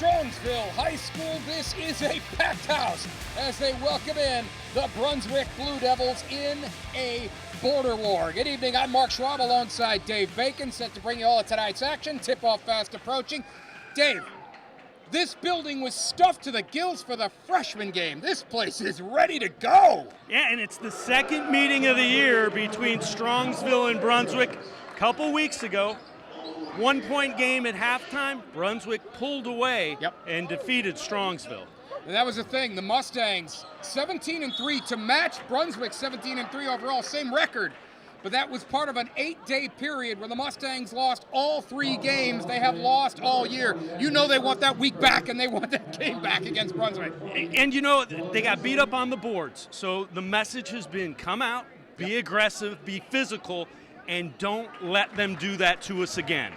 Strongsville High School. This is a packed house as they welcome in the Brunswick Blue Devils in a border war. Good evening, I'm Mark Schwab alongside Dave Bacon, set to bring you all of tonight's action. Tip-off fast approaching. Dave, this building was stuffed to the gills for the freshman game. This place is ready to go. Yeah, and it's the second meeting of the year between Strongsville and Brunswick. A couple weeks ago, 1-point game at halftime, Brunswick pulled away and defeated Strongsville. And that was the thing. The Mustangs, 17-3 to match Brunswick 17-3 overall, same record. But that was part of an 8-day period where the Mustangs lost all 3 games they have lost all year. You know they want that week back, and they want that game back against Brunswick. And you know, they got beat up on the boards. So the message has been come out, be aggressive, be physical, and don't let them do that to us again.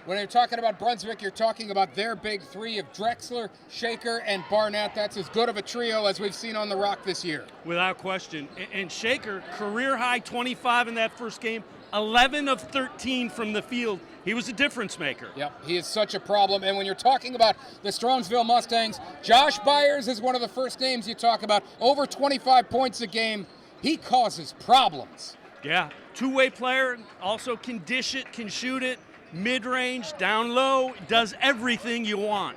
When you're talking about Brunswick, you're talking about their big three of Drexler, Shaker, and Barnett. That's as good of a trio as we've seen on the Rock this year. Without question. And Shaker, career high 25 in that first game, 11 of 13 from the field. He was a difference maker. Yep, he is such a problem. And when you're talking about the Strongsville Mustangs, Josh Byers is one of the first names you talk about. Over 25 points a game. He causes problems. Yeah, two-way player, also can dish it, can shoot it, mid-range, down low, does everything you want.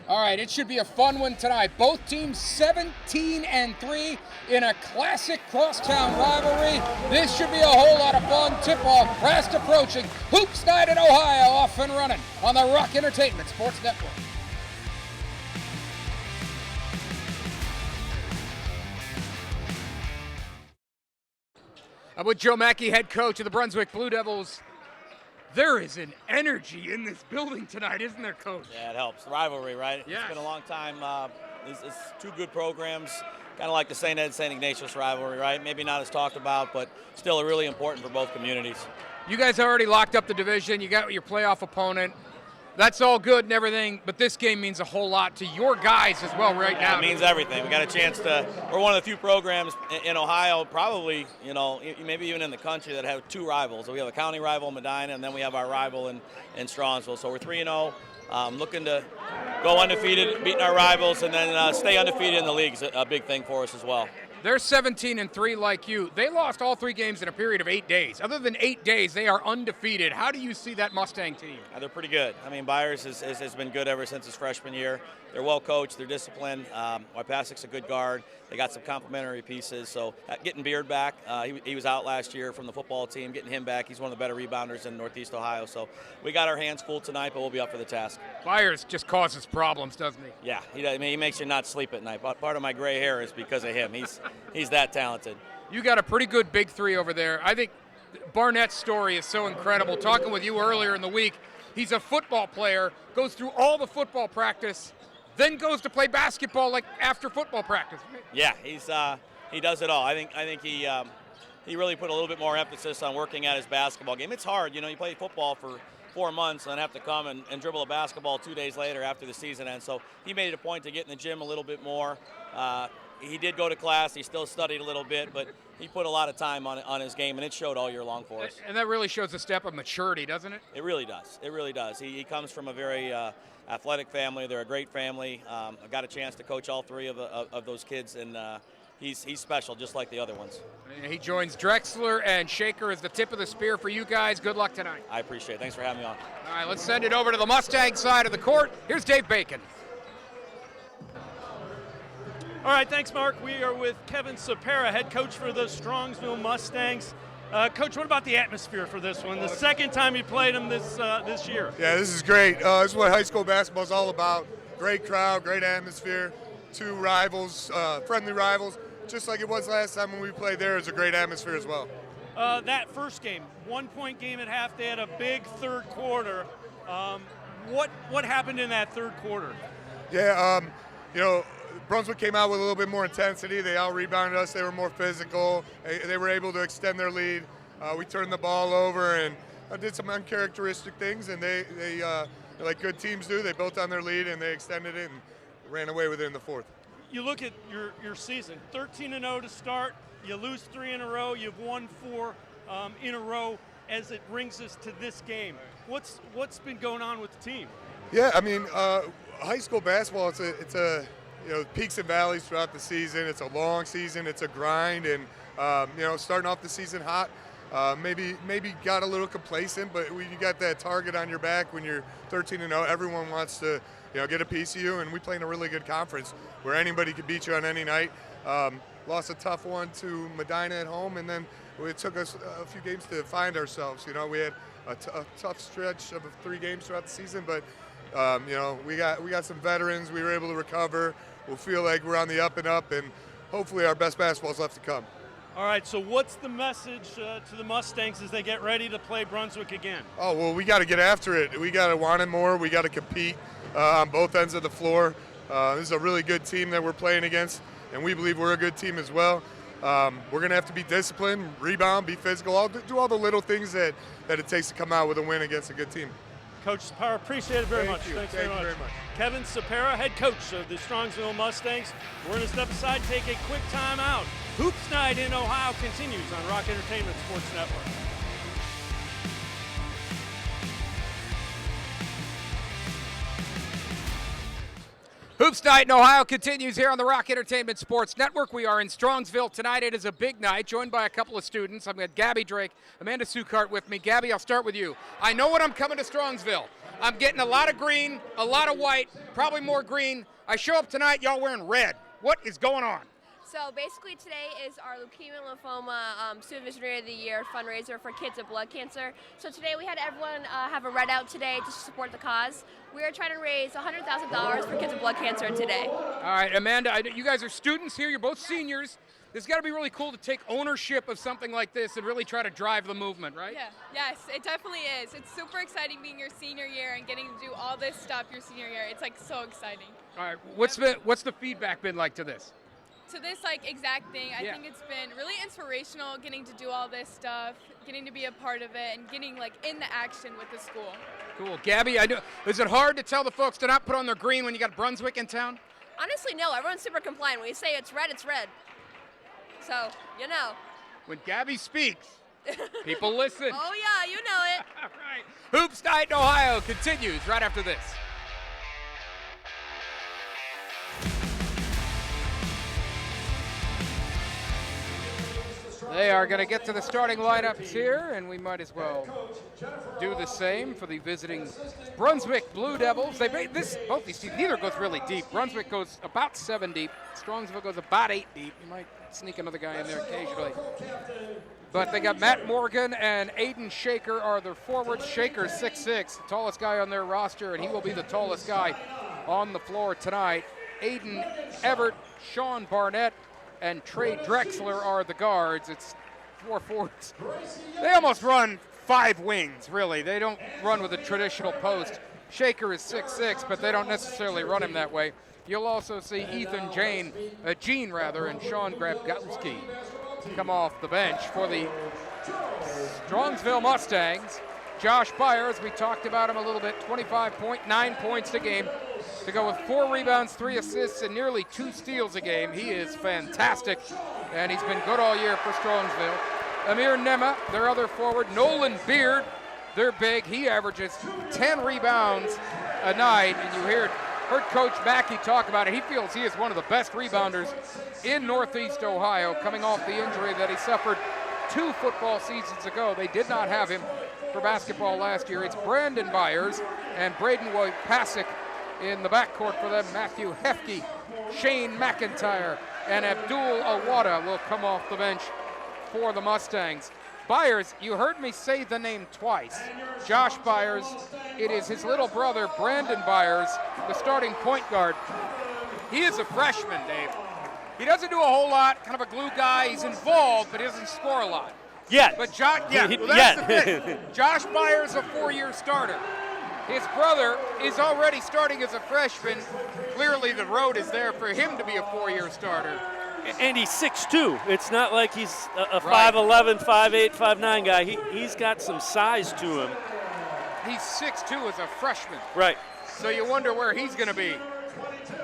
All right, it should be a fun one tonight. Both teams 17-3 in a classic crosstown rivalry. This should be a whole lot of fun. Tip-off fast approaching. Hoops night in Ohio off and running on the Rock Entertainment Sports Network. I'm with Joe Mackey, head coach of the Brunswick Blue Devils. There is an energy in this building tonight, isn't there, Coach? Yeah, it helps. The rivalry, right? Yeah. It's been a long time. It's two good programs, kind of like the St. Ed-St. Ignatius rivalry, right? Maybe not as talked about, but still really important for both communities. You guys already locked up the division. You got your playoff opponent. That's all good and everything, but this game means a whole lot to your guys as well right now. It means everything. We got a chance to, we're one of the few programs in Ohio, probably, you know, maybe even in the country that have 2 rivals. We have a county rival, Medina, and then we have our rival in Strongsville. So we're 3-0, looking to go undefeated, beating our rivals, and then stay undefeated in the league is a big thing for us as well. They're 17-3 like you. They lost all 3 games in a period of 8 days. Other than 8 days, they are undefeated. How do you see that Mustang team? They're pretty good. I mean, Byers has been good ever since his freshman year. They're well coached. They're disciplined. Wypasik's a good guard. They got some complementary pieces. So getting Beard back, he was out last year from the football team. Getting him back, he's one of the better rebounders in Northeast Ohio. So we got our hands full tonight, but we'll be up for the task. Byers just causes problems, doesn't he? Yeah, he makes you not sleep at night. Part of my gray hair is because of him. He's that talented. You got a pretty good big three over there. I think Barnett's story is so incredible. Talking with you earlier in the week, he's a football player, goes through all the football practice, then goes to play basketball like after football practice. Yeah, he does it all. I think he really put a little bit more emphasis on working at his basketball game. It's hard, you know, you play football for 4 months and then have to come and dribble a basketball 2 days later after the season ends. So he made it a point to get in the gym a little bit more. He did go to class. He still studied a little bit, but he put a lot of time on his game, and it showed all year long for us. And that really shows a step of maturity, doesn't it? It really does. It really does. He comes from a very athletic family. They're a great family. I got a chance to coach all 3 of those kids, and he's special, just like the other ones. He joins Drexler and Shaker as the tip of the spear for you guys. Good luck tonight. I appreciate it. Thanks for having me on. All right, let's send it over to the Mustang side of the court. Here's Dave Bacon. All right, thanks, Mark. We are with Kevin Sapera, head coach for the Strongsville Mustangs. Coach, what about the atmosphere for this one? The second time you played them this year. Yeah, this is great. This is what high school basketball is all about. Great crowd, great atmosphere. 2 rivals, friendly rivals. Just like it was last time when we played there, it was a great atmosphere as well. That first game, 1-point game at half, they had a big third quarter. What happened in that third quarter? Yeah, you know, Brunswick came out with a little bit more intensity. They out-rebounded us. They were more physical. They were able to extend their lead. We turned the ball over and did some uncharacteristic things, and they like good teams do, they built on their lead and they extended it and ran away with it in the fourth. You look at your season, 13-0 to start. You lose 3 in a row. You've won 4 in a row. as it brings us to this game. What's been going on with the team? Yeah, I mean, high school basketball, it's a peaks and valleys throughout the season. It's a long season. It's a grind, and starting off the season hot, maybe got a little complacent, but when you got that target on your back when you're 13-0, everyone wants to get a piece of you, and we play in a really good conference where anybody could beat you on any night. Lost a tough one to Medina at home, and then it took us a few games to find ourselves. We had a tough stretch of 3 games throughout the season, but we got some veterans. We were able to recover. We'll feel like we're on the up and up, and hopefully our best basketball is left to come. All right, so what's the message to the Mustangs as they get ready to play Brunswick again? Oh, well, we got to get after it. We got to want it more. We got to compete on both ends of the floor. This is a really good team that we're playing against, and we believe we're a good team as well. We're going to have to be disciplined, rebound, be physical, do all the little things that it takes to come out with a win against a good team. Coach Sapara, appreciate it very much. Thank you very much. Kevin Sapara, head coach of the Strongsville Mustangs. We're going to step aside, take a quick time out. Hoops Night in Ohio continues on Rock Entertainment Sports Network. Hoops Night in Ohio continues here on the Rock Entertainment Sports Network. We are in Strongsville tonight. It is a big night, joined by a couple of students. I've got Gabby Drake, Amanda Sukart with me. Gabby, I'll start with you. I know when I'm coming to Strongsville. I'm getting a lot of green, a lot of white, probably more green. I show up tonight, y'all wearing red. What is going on? So basically today is our Leukemia and Lymphoma Student Visionary of the Year fundraiser for kids with blood cancer. So today we had everyone have a red out today to support the cause. We are trying to raise $100,000 for kids with blood cancer today. All right, Amanda, you guys are students here. You're both seniors. It's got to be really cool to take ownership of something like this and really try to drive the movement, right? Yeah, yes, it definitely is. It's super exciting being your senior year and getting to do all this stuff your senior year. It's like so exciting. All right, what's the feedback been like to this? To this exact thing, I think it's been really inspirational getting to do all this stuff, getting to be a part of it, and getting in the action with the school. Cool. Gabby, is it hard to tell the folks to not put on their green when you got Brunswick in town? Honestly, no. Everyone's super compliant. When you say it's red, it's red. So, When Gabby speaks, people listen. Oh, yeah, you know it. All right. Hoops Night in Ohio continues right after this. They are going to get to the starting lineups here, and we might as well do the same for the visiting Brunswick Blue Devils. Both these teams, neither goes really deep. Brunswick goes about 7 deep. Strongsville goes about 8 deep. You might sneak another guy in there occasionally. But they got Matt Morgan and Aiden Shaker are their forwards. Shaker's 6'6", the tallest guy on their roster, and he will be the tallest guy on the floor tonight. Aiden Everett, Sean Barnett, and Trey Drexler are the guards. It's 4 forwards. They almost run 5 wings, really. They don't run with a traditional post. Shaker is 6'6", but they don't necessarily run him that way. You'll also see Ethan Gene, and Sean Grabgowski come off the bench for the Strongsville Mustangs. Josh Byers, we talked about him a little bit, 25.9 points a game to go with 4 rebounds, 3 assists, and nearly 2 steals a game. He is fantastic, and he's been good all year for Strongsville. Amir Nema, their other forward. Nolan Beard, their big. He averages 10 rebounds a night, and you heard Coach Mackey talk about it. He feels he is one of the best rebounders in Northeast Ohio, coming off the injury that he suffered 2 football seasons ago. They did not have him for basketball last year. It's Brandon Byers and Braden Wojpasek in the backcourt for them. Matthew Hefke, Shane McIntyre, and Abdul Awada will come off the bench for the Mustangs. Byers, you heard me say the name twice. Josh Byers. It is his little brother, Brandon Byers, the starting point guard. He is a freshman, Dave. He doesn't do a whole lot, kind of a glue guy. He's involved, but he doesn't score a lot. Yet. But that's the thing. Josh Byers, a 4-year starter. His brother is already starting as a freshman. Clearly the road is there for him to be a 4-year starter. And he's 6'2". It's not like he's a 5'11", 5'8", 5'9" guy. He's got some size to him. He's 6'2" as a freshman. Right. So you wonder where he's going to be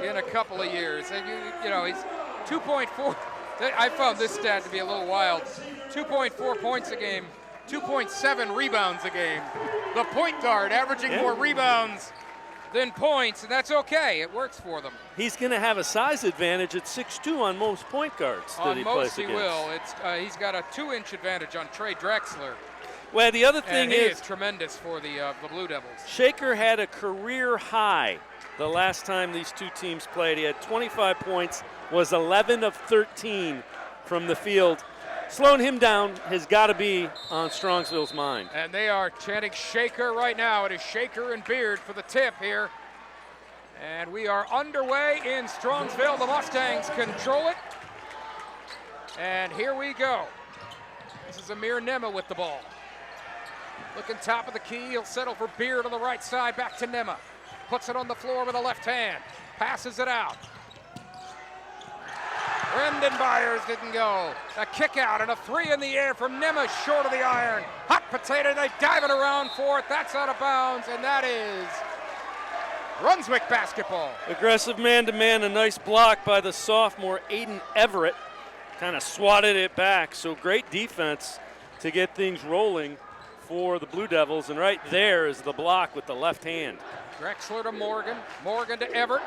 in a couple of years. And he's 2.4. I found this stat to be a little wild. 2.4 points a game, 2.7 rebounds a game. The point guard averaging more rebounds than points, and that's okay. It works for them. He's going to have a size advantage at 6'2" on most point guards that he plays against. Will. He's got a 2-inch advantage on Trey Drexler. Well, the other thing and he is tremendous for the Blue Devils. Shaker had a career high the last time these two teams played. He had 25 points, was 11 of 13 from the field. Slowing him down has got to be on Strongsville's mind. And they are chanting Shaker right now. It is Shaker and Beard for the tip here. And we are underway in Strongsville. The Mustangs control it. And here we go. This is Amir Nema with the ball. Looking top of the key. He'll settle for Beard on the right side. Back to Nema. Puts it on the floor with the left hand. Passes it out. Brendan Byers didn't go. A kick out and a 3 in the air from Nema, short of the iron. Hot potato, they dive it around for it. That's out of bounds, and that is Brunswick basketball. Aggressive man-to-man, a nice block by the sophomore Aiden Everett. Kind of swatted it back, so great defense to get things rolling for the Blue Devils, and right there is the block with the left hand. Drexler to Morgan, Morgan to Everett.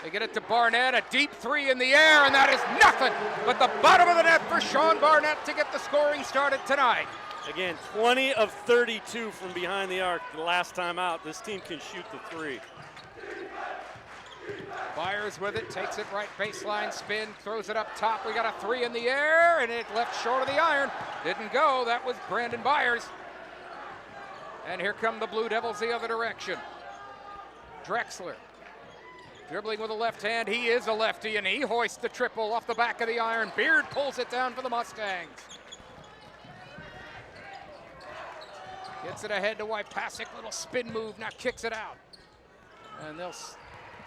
They get it to Barnett, a deep 3 in the air, and that is nothing but the bottom of the net for Sean Barnett to get the scoring started tonight. Again, 20 of 32 from behind the arc the last time out. This team can shoot the 3. Byers with it, takes it right baseline, spin, throws it up top. We got a 3 in the air, and it left short of the iron. Didn't go, that was Brandon Byers. And here come the Blue Devils the other direction. Drexler. Dribbling with the left hand, he is a lefty, and he hoists the triple off the back of the iron. Beard pulls it down for the Mustangs. Gets it ahead to Wypasic, little spin move, now kicks it out. And they'll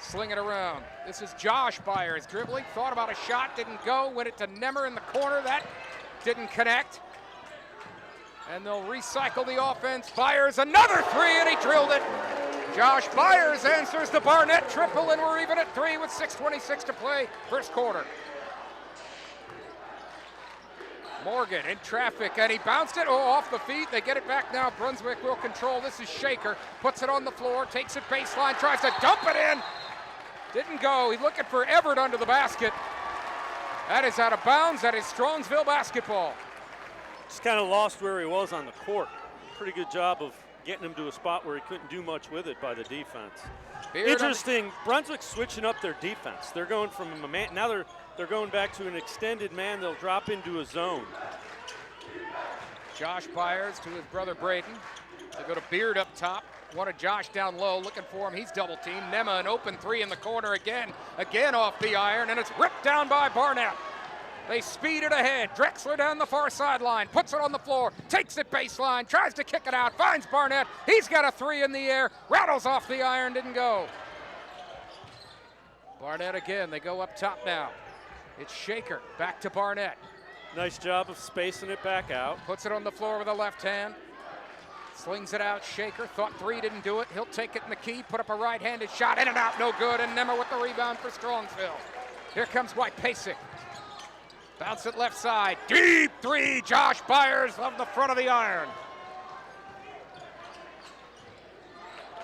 sling it around. This is Josh Byers dribbling, thought about a shot, didn't go, went it to Nemmer in the corner, that didn't connect. And they'll recycle the offense. Byers, another 3, and he drilled it. Josh Byers answers the Barnett triple, and we're even at 3 with 6:26 to play, first quarter. Morgan in traffic, and he bounced it, off the feet. They get it back now. Brunswick will control. This is Shaker, puts it on the floor, takes it baseline, tries to dump it in. Didn't go. He's looking for Everett under the basket. That is out of bounds. That is Strongsville basketball. Just kind of lost where he was on the court. Pretty good job of getting him to a spot where he couldn't do much with it by the defense. Interesting, Brunswick switching up their defense. They're going from a man, now they're going back to an extended man. They'll drop into a zone. Josh Byers to his brother Braden. They go to Beard up top. Wanted Josh down low, looking for him. He's double teamed. Nema an open 3 in the corner again off the iron, and it's ripped down by Barnett. They speed it ahead. Drexler down the far sideline, puts it on the floor, takes it baseline, tries to kick it out, finds Barnett. He's got a 3 in the air, rattles off the iron, didn't go. Barnett again, they go up top now. It's Shaker, back to Barnett. Nice job of spacing it back out. Puts it on the floor with the left hand. Slings it out, Shaker, thought 3, didn't do it. He'll take it in the key, put up a right-handed shot, in and out, no good, and Nemmer with the rebound for Strongsville. Here comes Wypasic. Bounce it left side, deep 3, Josh Byers off the front of the iron.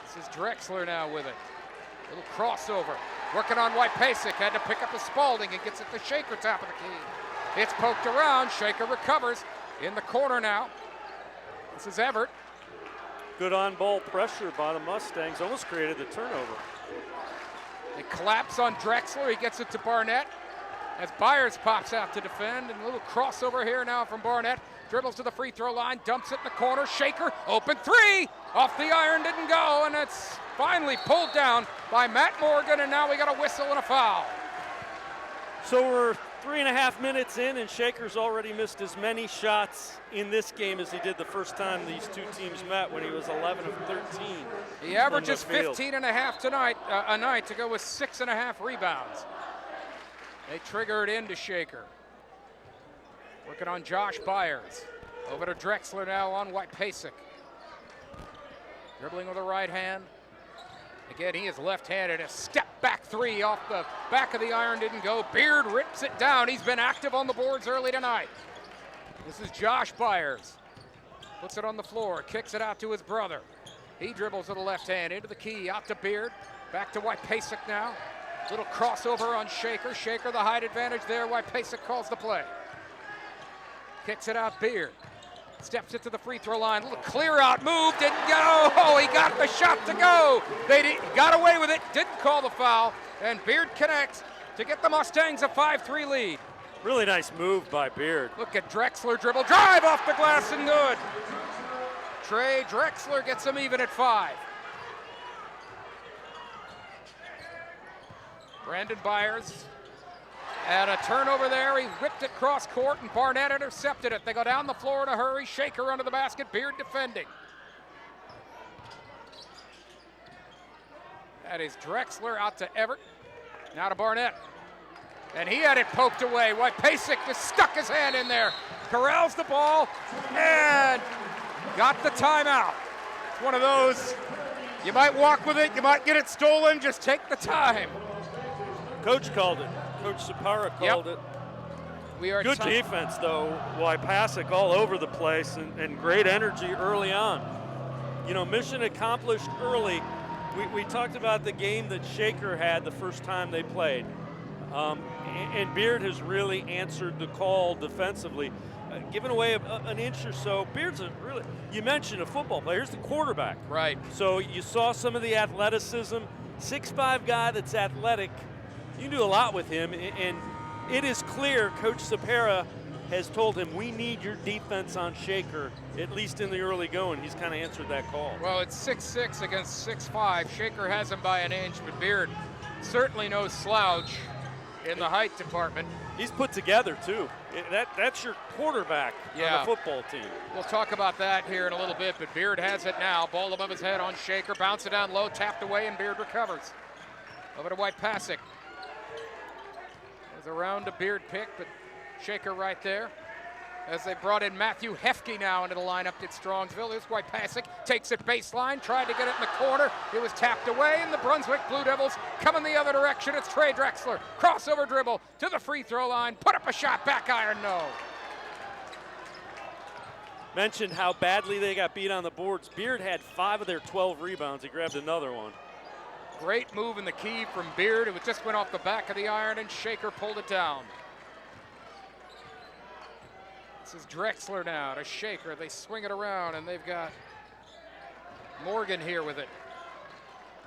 This is Drexler now with it. Little crossover, working on Wypasic, had to pick up a Spalding and gets it to Shaker, top of the key. It's poked around, Shaker recovers, in the corner now. This is Everett. Good on-ball pressure by the Mustangs, almost created the turnover. They collapse on Drexler, he gets it to Barnett. As Byers pops out to defend, and a little crossover here now from Barnett. Dribbles to the free throw line, dumps it in the corner. Shaker, open 3, off the iron, didn't go, and it's finally pulled down by Matt Morgan, and now we got a whistle and a foul. So we're 3.5 minutes in, and Shaker's already missed as many shots in this game as he did the first time these two teams met when he was 11 of 13. He averages 15.5 tonight, a night to go with 6.5 rebounds. They trigger it into Shaker. Working on Josh Byers. Over to Drexler now on Wypasic. Dribbling with the right hand. Again, he is left-handed. A step back 3 off the back of the iron, didn't go. Beard rips it down. He's been active on the boards early tonight. This is Josh Byers. Puts it on the floor, kicks it out to his brother. He dribbles with the left hand into the key, out to Beard. Back to Wypasek now. Little crossover on Shaker. Shaker the height advantage there. Wypasek calls the play. Kicks it out, Beard. Steps it to the free throw line. Little clear out move, didn't go. Oh, he got the shot to go. They got away with it, didn't call the foul. And Beard connects to get the Mustangs a 5-3 lead. Really nice move by Beard. Look at Drexler dribble, drive off the glass and good. Trey Drexler gets them even at 5. Brandon Byers, and a turnover there. He whipped it cross court, and Barnett intercepted it. They go down the floor in a hurry. Shaker under the basket, Beard defending. That is Drexler out to Everett. Now to Barnett. And he had it poked away. Wypasek just stuck his hand in there. Corrals the ball and got the timeout. It's one of those, you might walk with it, you might get it stolen, just take the time. Coach called it. Coach Sapara called it. We are good defense, though. Wypasek all over the place and great energy early on. You know, mission accomplished early. We talked about the game that Shaker had the first time they played. And Beard has really answered the call defensively. Giving away an inch or so. Beard's you mentioned a football player. Here's the quarterback. Right. So you saw some of the athleticism. 6'5" guy that's athletic. You can do a lot with him, and it is clear Coach Sapara has told him, we need your defense on Shaker, at least in the early going. He's kind of answered that call. Well, it's 6'6" against 6'5". Shaker has him by an inch, but Beard certainly no slouch in the height department. He's put together, too. That's your quarterback on the football team. We'll talk about that here in a little bit, but Beard has it now. Ball above his head on Shaker, bounce it down low, tapped away, and Beard recovers. Over to Wypasek. There's a round to Beard pick, but Shaker right there. As they brought in Matthew Hefke now into the lineup at Strongsville. Here's Wypasek, takes it baseline, tried to get it in the corner. It was tapped away, and the Brunswick Blue Devils coming the other direction. It's Trey Drexler, crossover dribble to the free throw line, put up a shot, back iron, no. Mentioned how badly they got beat on the boards. Beard had 5 of their 12 rebounds. He grabbed another one. Great move in the key from Beard. It just went off the back of the iron, and Shaker pulled it down. This is Drexler now to Shaker. They swing it around, and they've got Morgan here with it.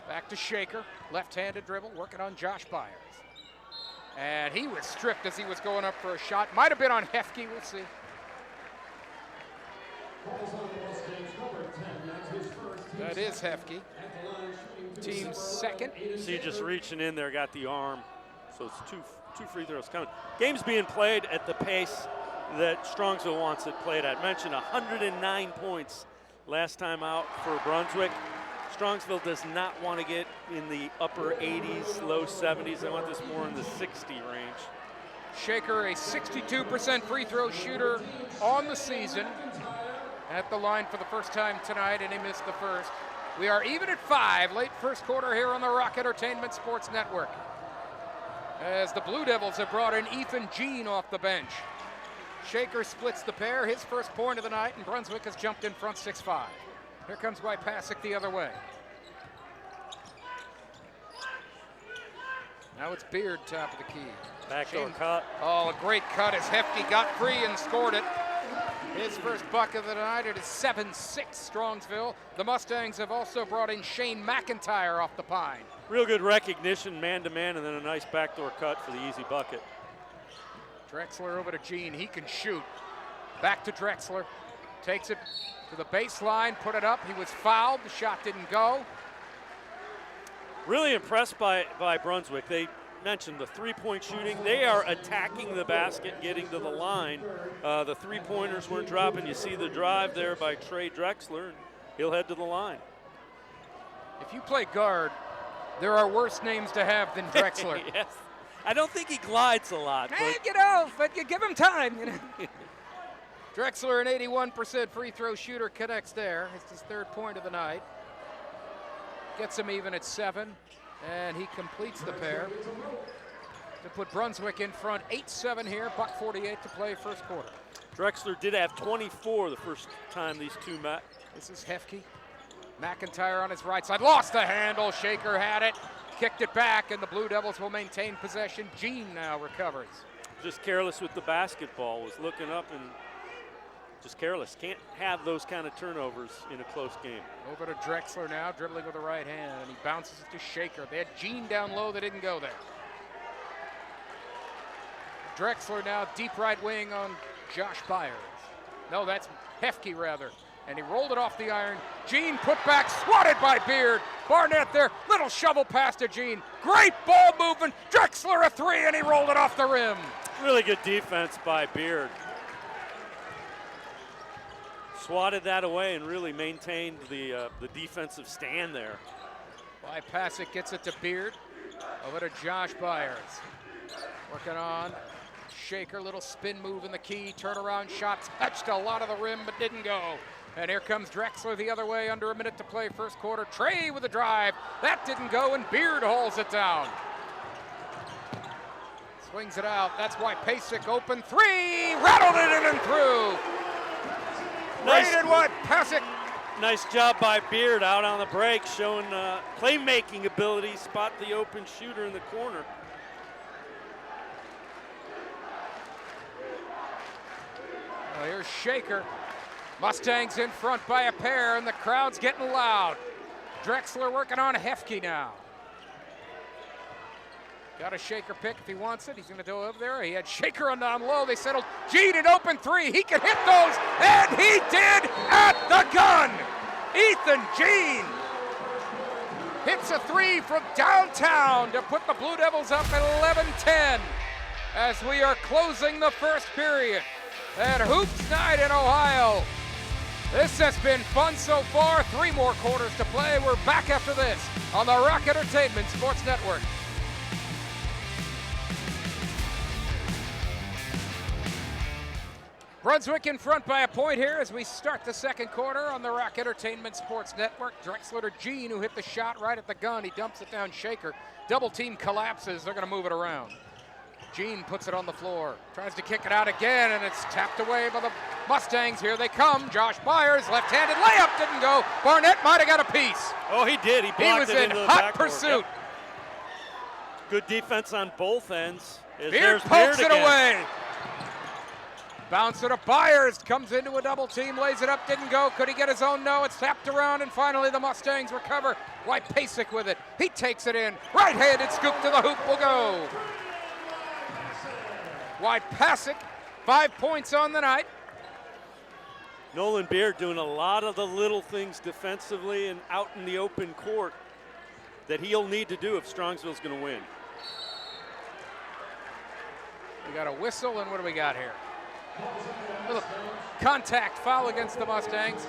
Back to Shaker, left-handed dribble, working on Josh Byers. And he was stripped as he was going up for a shot. Might have been on Hefke, we'll see. That is Hefke. Team's second. See, just reaching in there, got the arm. So it's two free throws coming. Game's being played at the pace that Strongsville wants it played at. Mentioned 109 points last time out for Brunswick. Strongsville does not want to get in the upper 80s, low 70s. They want this more in the 60 range. Shaker, a 62% free throw shooter on the season. At the line for the first time tonight, and he missed the first. We are even at 5, late first quarter here on the Rock Entertainment Sports Network. As the Blue Devils have brought in Ethan Jean off the bench. Shaker splits the pair, his first point of the night, and Brunswick has jumped in front 6-5. Here comes Wypasek the other way. Now it's Beard top of the key. Backdoor cut. Oh, a great cut as Hefke got free and scored it. His first bucket of the night. It is 7-6 Strongsville. The Mustangs have also brought in Shane McIntyre off the pine. Real good recognition, man-to-man, and then a nice backdoor cut for the easy bucket. Drexler over to Jean. He can shoot. Back to Drexler. Takes it to the baseline, put it up. He was fouled. The shot didn't go. Really impressed by Brunswick. They mentioned the three-point shooting. They are attacking the basket, getting to the line. The three-pointers weren't dropping. You see the drive there by Trey Drexler. He'll head to the line. If you play guard, there are worse names to have than Drexler. Yes. I don't think he glides a lot. But you give him time. You know? Drexler, an 81% free throw shooter, connects there. It's his third point of the night. Gets him even at 7, and he completes the pair. to put Brunswick in front. 8-7 here, $1:48 to play first quarter. Drexler did have 24 the first time these two met. This is Hefke. McIntyre on his right side, lost the handle. Shaker had it, kicked it back, and the Blue Devils will maintain possession. Jean now recovers. Just careless with the basketball, was looking up and just careless. Can't have those kind of turnovers in a close game. Over to Drexler now, dribbling with the right hand, and he bounces it to Shaker. They had Jean down low, they didn't go there. Drexler now deep right wing on Josh Byers. No, that's Hefke rather. And he rolled it off the iron. Jean put back, swatted by Beard. Barnett there, little shovel pass to Jean. Great ball movement. Drexler a three, and he rolled it off the rim. Really good defense by Beard. Swatted that away and really maintained the defensive stand there. Bypassic gets it to Beard. Over to Josh Byers. Working on Shaker, little spin move in the key. Turnaround shot, touched a lot of the rim, but didn't go. And here comes Drexler the other way, under a minute to play first quarter. Trey with a drive. That didn't go, and Beard hauls it down. Swings it out. That's why Pasek open three. Rattled it in and through. Nice. Right and wide, Pasek. Nice job by Beard out on the break, showing playmaking ability. Spot the open shooter in the corner. Well, here's Shaker. Mustangs in front by a pair, and the crowd's getting loud. Drexler working on Hefke now. Got a Shaker pick if he wants it. He's going to go over there. He had Shaker on down low. They settled. Jean an open three. He can hit those, and he did at the gun. Ethan Jean hits a three from downtown to put the Blue Devils up at 11-10 as we are closing the first period at Hoops Night in Ohio. This has been fun so far. 3 more quarters to play. We're back after this on the Rock Entertainment Sports Network. Brunswick in front by a point here as we start the second quarter on the Rock Entertainment Sports Network. Drexler to Jean, who hit the shot right at the gun. He dumps it down Shaker. Double team collapses. They're going to move it around. Jean puts it on the floor, tries to kick it out again, and it's tapped away by the Mustangs. Here they come. Josh Byers, left-handed layup, didn't go. Barnett might have got a piece. Oh, he did. He blocked it into the hot backboard. pursuit. Yep. Good defense on both ends. Beard pokes it away. Bounce it to Byers, comes into a double team, lays it up, didn't go. Could he get his own? No, it's tapped around, and finally the Mustangs recover. White Pasek with it. He takes it in. Right-handed scoop to the hoop will go. White Pasek, 5 points on the night. Nolan Beard doing a lot of the little things defensively and out in the open court that he'll need to do if Strongsville's going to win. We got a whistle, and what do we got here? Little contact foul against the Mustangs.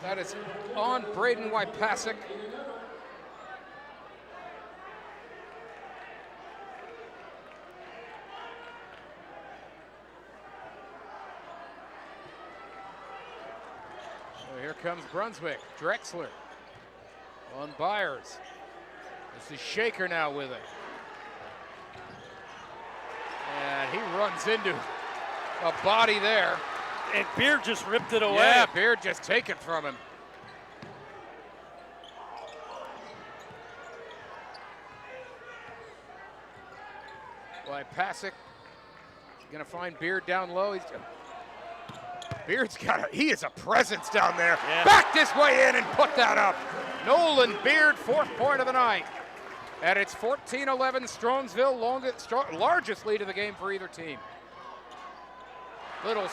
That is on Braden White-Pasek. So here comes Brunswick. Drexler on Byers. This is Shaker now with it. And he runs into a body there. And Beard just ripped it away. Yeah, Beard just take it from him. Pasek gonna find Beard down low. Beard's he is a presence down there. Yeah. Back this way in and put that up. Nolan Beard, 4th point of the night. And it's 14-11, Strongsville, largest lead of the game for either team. Little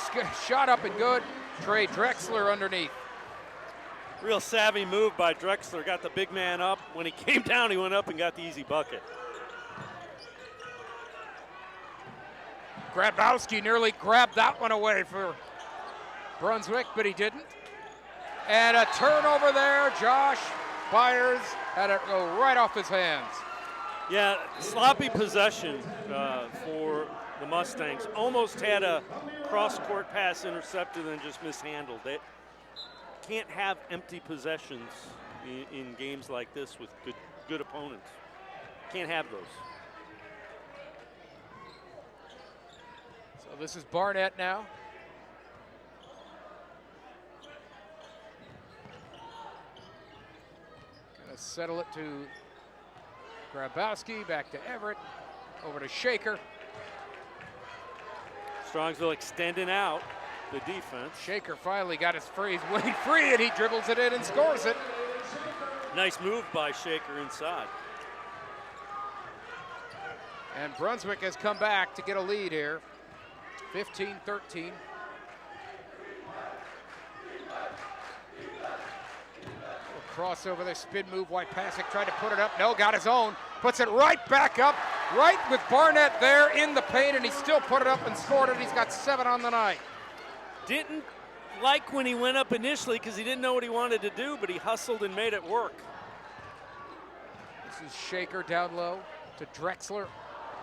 shot up and good. Trey Drexler underneath. Real savvy move by Drexler. Got the big man up. When he came down, he went up and got the easy bucket. Grabowski nearly grabbed that one away for Brunswick, but he didn't. And a turnover there. Josh Byers had it go right off his hands. Yeah, sloppy possession for the Mustangs. Almost had a cross-court pass intercepted and just mishandled it. Can't have empty possessions in games like this with good opponents. Can't have those. So this is Barnett now. Gonna settle it to Grabowski, back to Everett, over to Shaker. Strongsville extending out the defense. Shaker finally got his free, he's winning free, and he dribbles it in and scores it. Nice move by Shaker inside. And Brunswick has come back to get a lead here, 15-13. Crossover there, spin move, White Pasick tried to put it up, no, got his own, puts it right back up, right with Barnett there in the paint, and he still put it up and scored it. He's got 7 on the night. Didn't like when he went up initially because he didn't know what he wanted to do, but he hustled and made it work. This is Shaker down low to Drexler.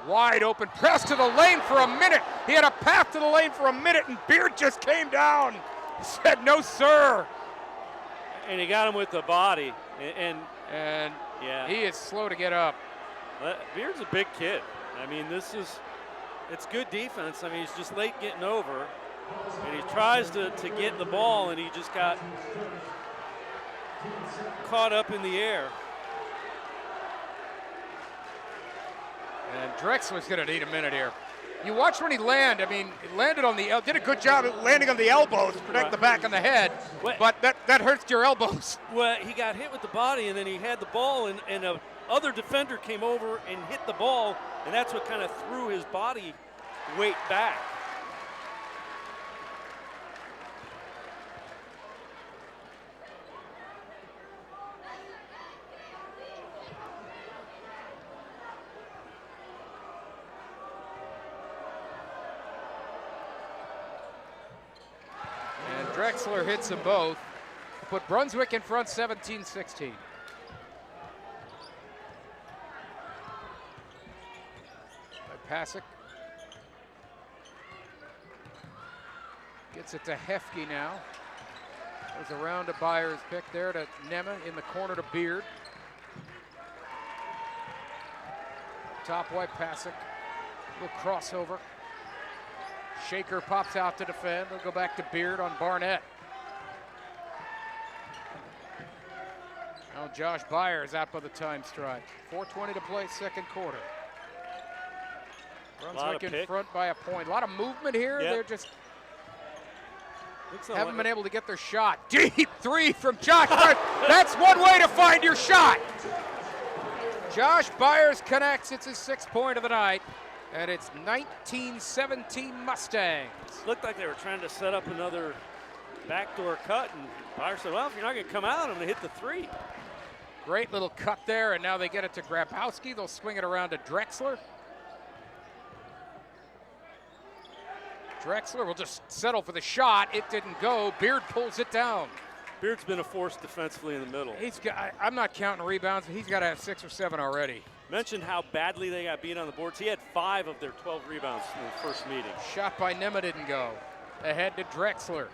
Wide open, press to the lane for a minute. He had a path to the lane for a minute, and Beard just came down. He said, no, sir. And he got him with the body. And yeah, he is slow to get up. Beard's a big kid. I mean, it's good defense. I mean, he's just late getting over. And he tries to get the ball, and he just got caught up in the air. And Drexler's going to need a minute here. You watch when he landed. I mean, he landed on the, did a good job at landing on the elbows to protect the back and the head, but that hurts your elbows. Well, he got hit with the body, and then he had the ball, and a other defender came over and hit the ball, and that's what kind of threw his body weight back. Drexler hits them both. Put Brunswick in front 17-16. By Pasick. Gets it to Hefke now. Goes around to Byers' pick there to Nema in the corner to Beard. Top White Pasick. Little crossover. Shaker pops out to defend. They'll go back to Beard on Barnett. Now Josh Byers out by the time strike. 4:20 to play, second quarter. Brunswick in front by a point. A lot of movement here. They're just haven't been able to get their shot. Deep three from Josh Byers. That's one way to find your shot. Josh Byers connects. It's his 6th point of the night. And it's 19-17 Mustangs. Looked like they were trying to set up another backdoor cut, and Byers said, well, if you're not going to come out, I'm going to hit the 3. Great little cut there, and now they get it to Grabowski. They'll swing it around to Drexler. Drexler will just settle for the shot. It didn't go. Beard pulls it down. Beard's been a force defensively in the middle. I'm not counting rebounds, but he's got to have 6 or 7 already. Mentioned how badly they got beat on the boards. He had 5 of their 12 rebounds in the first meeting. Shot by Nema didn't go. Ahead to Drexler.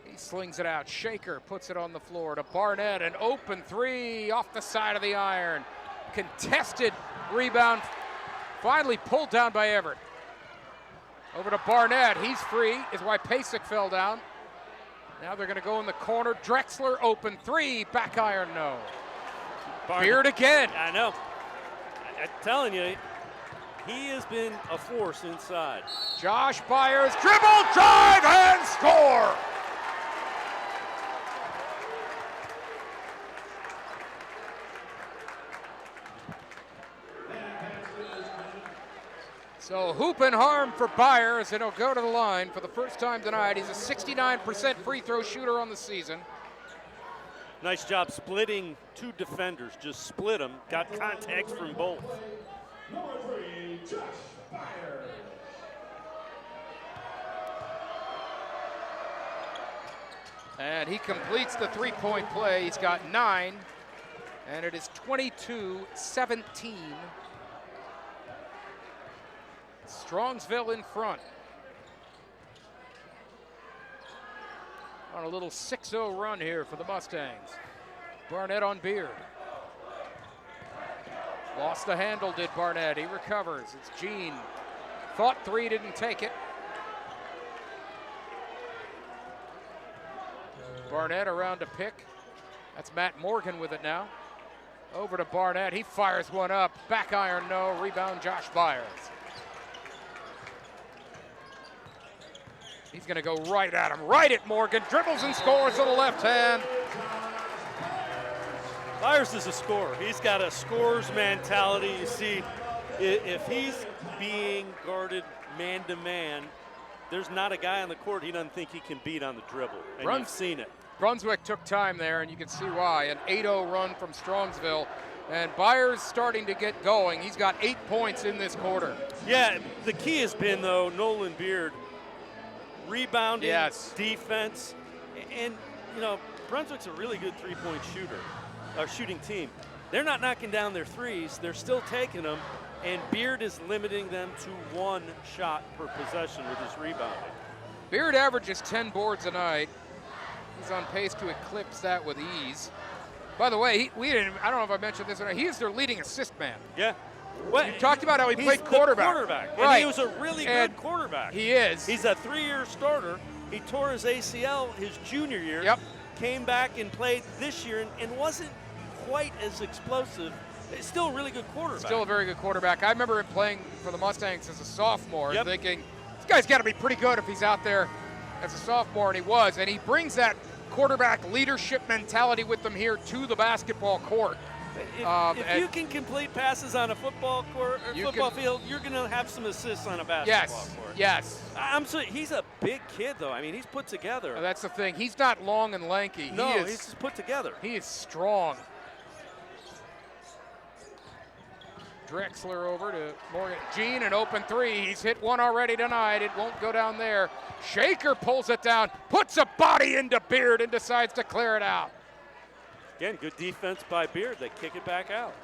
He slings it out. Shaker puts it on the floor to Barnett. An open 3 off the side of the iron. Contested rebound. Finally pulled down by Everett. Over to Barnett. He's free. Is why Pasick fell down. Now they're going to go in the corner. Drexler open 3. Back iron, no. Beard again. I know. I'm telling you, he has been a force inside. Josh Byers, dribble, drive, and score! So hoop and harm for Byers, and he'll go to the line for the first time tonight. He's a 69% free throw shooter on the season. Nice job splitting 2 defenders. Just split them. Got contact from both. Number 3, Josh Byers. And he completes the 3-point play. He's got 9, and it is 22-17. Strongsville in front. On a little 6-0 run here for the Mustangs. Barnett on Beard. Lost the handle, did Barnett. He recovers. It's Jean. Thought three, didn't take it. Barnett around to pick. That's Matt Morgan with it now. Over to Barnett. He fires one up. Back iron, no. Rebound, Josh Byers. He's going to go right at him. Right at Morgan. Dribbles and scores with the left hand. Byers is a scorer. He's got a scorer's mentality. You see, if he's being guarded man-to-man, there's not a guy on the court he doesn't think he can beat on the dribble, and you've seen it. Brunswick took time there, and you can see why. An 8-0 run from Strongsville, and Byers starting to get going. He's got 8 points in this quarter. Yeah, the key has been, though, Nolan Beard rebounding, defense, and, you know, Brunswick's a really good three-point shooting team. They're not knocking down their threes. They're still taking them, and Beard is limiting them to 1 shot per possession with his rebounding. Beard averages 10 boards a night. He's on pace to eclipse that with ease. By the way, I don't know if I mentioned this or not, he is their leading assist man. Yeah. Well, you talked about how he played quarterback. Right. And he was a really good quarterback. He is. He's a 3-year starter. He tore his ACL his junior year. Yep. Came back and played this year and wasn't quite as explosive. It's still a really good quarterback. Still a very good quarterback. I remember him playing for the Mustangs as a sophomore and thinking, this guy's got to be pretty good if he's out there as a sophomore, and he was. And he brings that quarterback leadership mentality with them here to the basketball court. If you can complete passes on a football court or football field, you're going to have some assists on a basketball court. Yes. He's a big kid, though. I mean, he's put together. That's the thing. He's not long and lanky. No, he's just put together. He is strong. Drexler over to Morgan. Jean, an open three. He's hit one already tonight. It won't go down there. Shaker pulls it down, puts a body into Beard and decides to clear it out. Again, good defense by Beard. They kick it back out.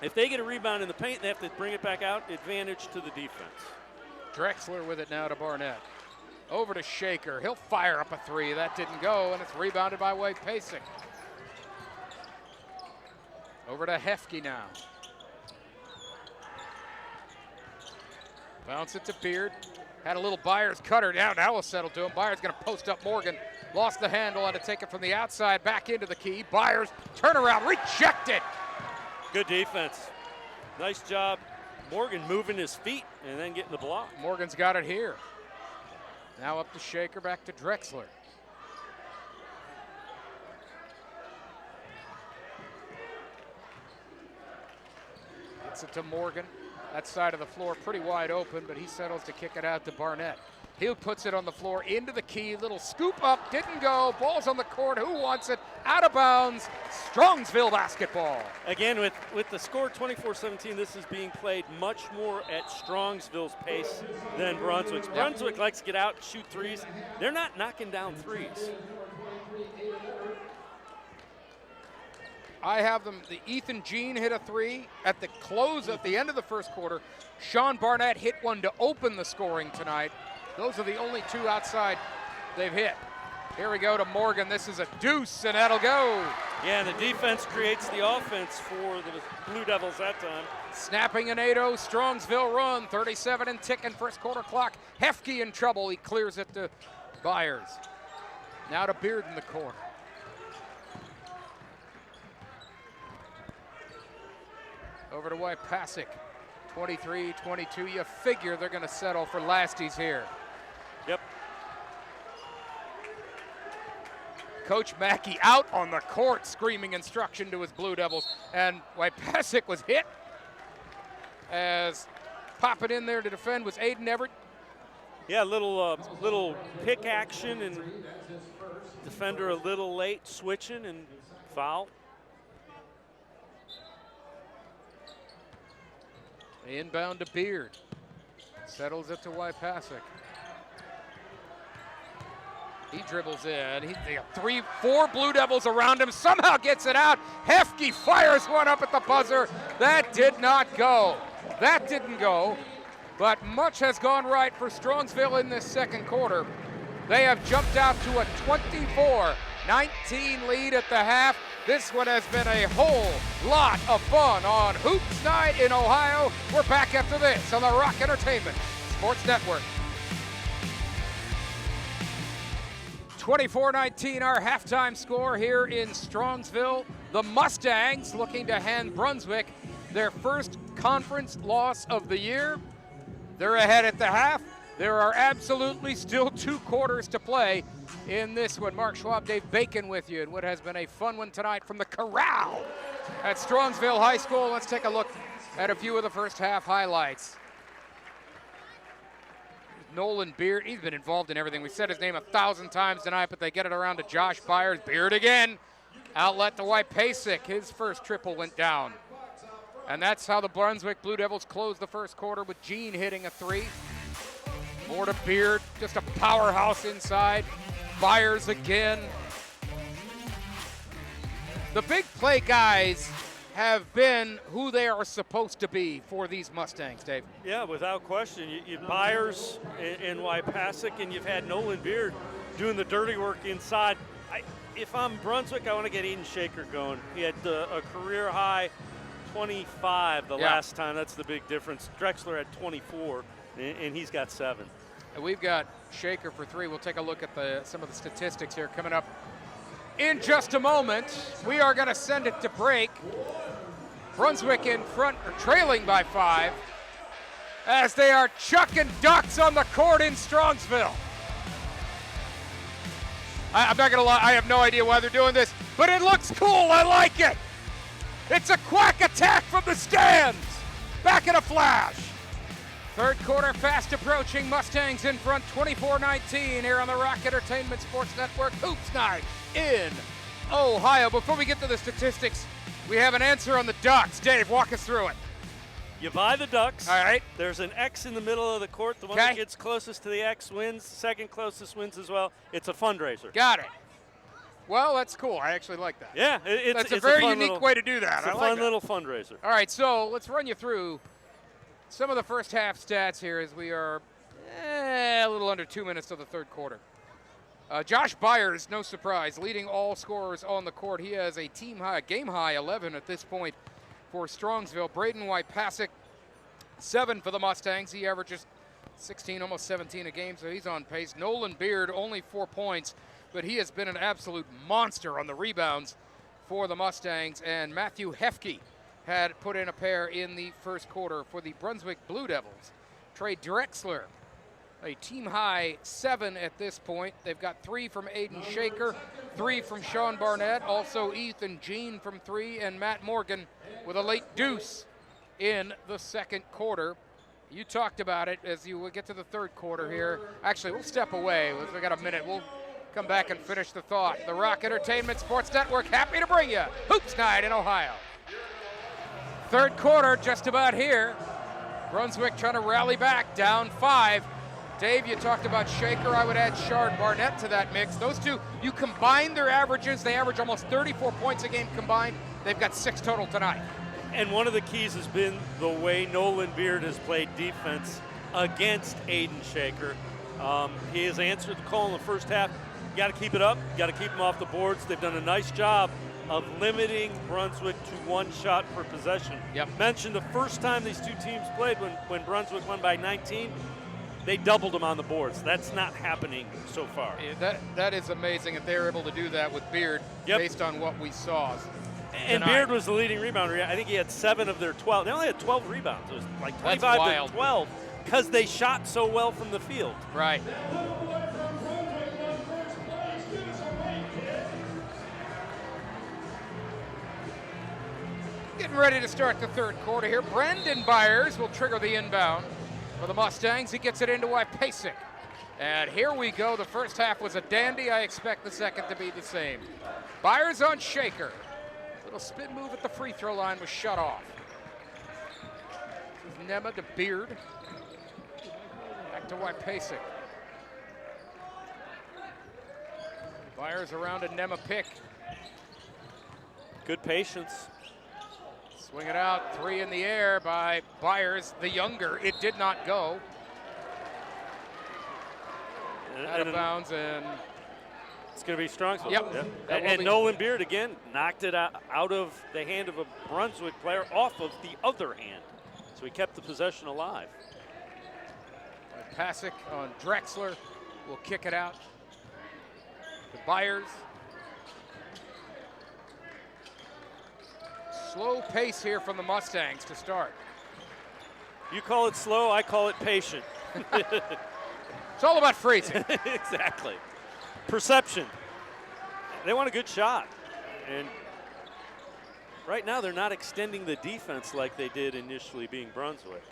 If they get a rebound in the paint, they have to bring it back out. Advantage to the defense. Drexler with it now to Barnett. Over to Shaker. He'll fire up a three. That didn't go, and it's rebounded by Wade Pasek. Over to Hefke now. Bounce it to Beard. Had a little Byers cutter down. Now will settle to him. Byers going to post up Morgan. Lost the handle. Had to take it from the outside back into the key. Byers turnaround, rejected. Good defense. Nice job. Morgan moving his feet and then getting the block. Morgan's got it here. Now up to Shaker, back to Drexler. Gets it to Morgan. That side of the floor pretty wide open, but he settles to kick it out to Barnett. He puts it on the floor into the key. Little scoop up, didn't go. Ball's on the court. Who wants it? Out of bounds. Strongsville basketball. Again, with the score 24-17, this is being played much more at Strongsville's pace than Brunswick's. Brunswick likes to get out and shoot threes. They're not knocking down threes. I have them, the Ethan Jean hit a three at the close at the end of the first quarter. Sean Barnett hit one to open the scoring tonight. Those are the only two outside they've hit. Here we go to Morgan. This is a deuce, and that'll go. Yeah, and the defense creates the offense for the Blue Devils that time. Snapping an 8-0 Strongsville run, 37 and ticking, first quarter clock. Hefke in trouble. He clears it to Byers. Now to Beard in the corner. Over to Pasek. 23-22. You figure they're going to settle for lasties here. Yep. Coach Mackey out on the court screaming instruction to his Blue Devils. And Pasek was hit as popping in there to defend was Aiden Everett. Yeah, little pick action and defender a little late switching and foul. Inbound to Beard. Settles it to Pasek. He dribbles in. They have 4 Blue Devils around him. Somehow gets it out. Hefke fires one up at the buzzer. That did not go. That didn't go. But much has gone right for Strongsville in this second quarter. They have jumped out to a 24-19 lead at the half. This one has been a whole lot of fun on Hoops Night in Ohio. We're back after this on the Rock Entertainment Sports Network. 24-19 our halftime score here in Strongsville. The Mustangs looking to hand Brunswick their first conference loss of the year. They're ahead at the half. There are absolutely still 2 quarters to play in this one. Mark Schwab, Dave Bacon with you in what has been a fun one tonight from the Corral at Strongsville High School. Let's take a look at a few of the first half highlights. Nolan Beard, he's been involved in everything. We said his name 1,000 times tonight, but they get it around to Josh Byers. Beard again. Outlet to White Pasek. His first triple went down. And that's how the Brunswick Blue Devils closed the first quarter with Gene hitting a 3. More to Beard, just a powerhouse inside. Byers again. The big play guys have been who they are supposed to be for these Mustangs, Dave. Yeah, without question. You Byers and Pasek, and you've had Nolan Beard doing the dirty work inside. If I'm Brunswick, I want to get Eden Shaker going. He had a career high 25 the last time. That's the big difference. Drexler had 24, and he's got 7. And we've got Shaker for 3. We'll take a look at some of the statistics here coming up in just a moment. We are going to send it to break. Brunswick in front, or trailing by 5, as they are chucking ducks on the court in Strongsville. I'm not going to lie, I have no idea why they're doing this, but it looks cool. I like it. It's a quack attack from the stands. Back in a flash. Third quarter fast approaching. Mustangs in front 24-19 here on the Rock Entertainment Sports Network. Hoops Night in Ohio. Before we get to the statistics, we have an answer on the Ducks. Dave, walk us through it. You buy the Ducks. All right. There's an X in the middle of the court. The one that gets closest to the X wins. The second closest wins as well. It's a fundraiser. Got it. Well, that's cool. I actually like that. Yeah, it's a very unique way to do that. It's a fun little fundraiser. All right, so let's run you through some of the first half stats here as we are a little under 2 minutes of the third quarter. Josh Byers, no surprise, leading all scorers on the court. He has a team high, game high 11 at this point for Strongsville. Braden White-Pasek, 7 for the Mustangs. He averages 16, almost 17 a game, so he's on pace. Nolan Beard, only 4 points, but he has been an absolute monster on the rebounds for the Mustangs. And Matthew Hefke had put in a pair in the first quarter for the Brunswick Blue Devils. Trey Drexler, a team high 7 at this point. They've got 3 from Aiden Shaker, 3 from Sean Barnett, also Ethan Jean from 3, and Matt Morgan with a late deuce in the second quarter. You talked about it as you get to the third quarter here. Actually, we'll step away. We got a minute. We'll come back and finish the thought. The Rock Entertainment Sports Network, happy to bring you Hoops Night in Ohio. Third quarter just about here. Brunswick trying to rally back, down 5. Dave, you talked about Shaker. I would add Shard Barnett to that mix. Those two, you combine their averages. They average almost 34 points a game combined. They've got 6 total tonight. And one of the keys has been the way Nolan Beard has played defense against Aiden Shaker. He has answered the call in the first half. You got to keep it up. You got to keep them off the boards. They've done a nice job of limiting Brunswick to 1 shot per possession. Mentioned the first time these two teams played when Brunswick won by 19, they doubled them on the boards. That's not happening so far. Yeah, that is amazing that they're able to do that with Beard based on what we saw. And Beard was the leading rebounder. I think he had 7 of their 12. They only had 12 rebounds. It was like 25 to 12 because they shot so well from the field. Right. Getting ready to start the third quarter here. Brandon Byers will trigger the inbound for the Mustangs. He gets it into White-Pasek. And here we go. The first half was a dandy. I expect the second to be the same. Byers on Shaker. Little spin move at the free throw line was shut off. This is Nema to Beard. Back to White-Pasek. Byers around to Nema pick. Good patience. Swing it out, 3 in the air by Byers, the younger. It did not go. Out of bounds, and It's going to be Strongsville. Yep. And Nolan Beard again knocked it out of the hand of a Brunswick player off of the other hand. So he kept the possession alive. Pasick on Drexler will kick it out to Byers. Slow pace here from the Mustangs to start. You call it slow, I call it patient. It's all about freezing. Exactly. Perception. They want a good shot. And right now they're not extending the defense like they did initially being Brunswick.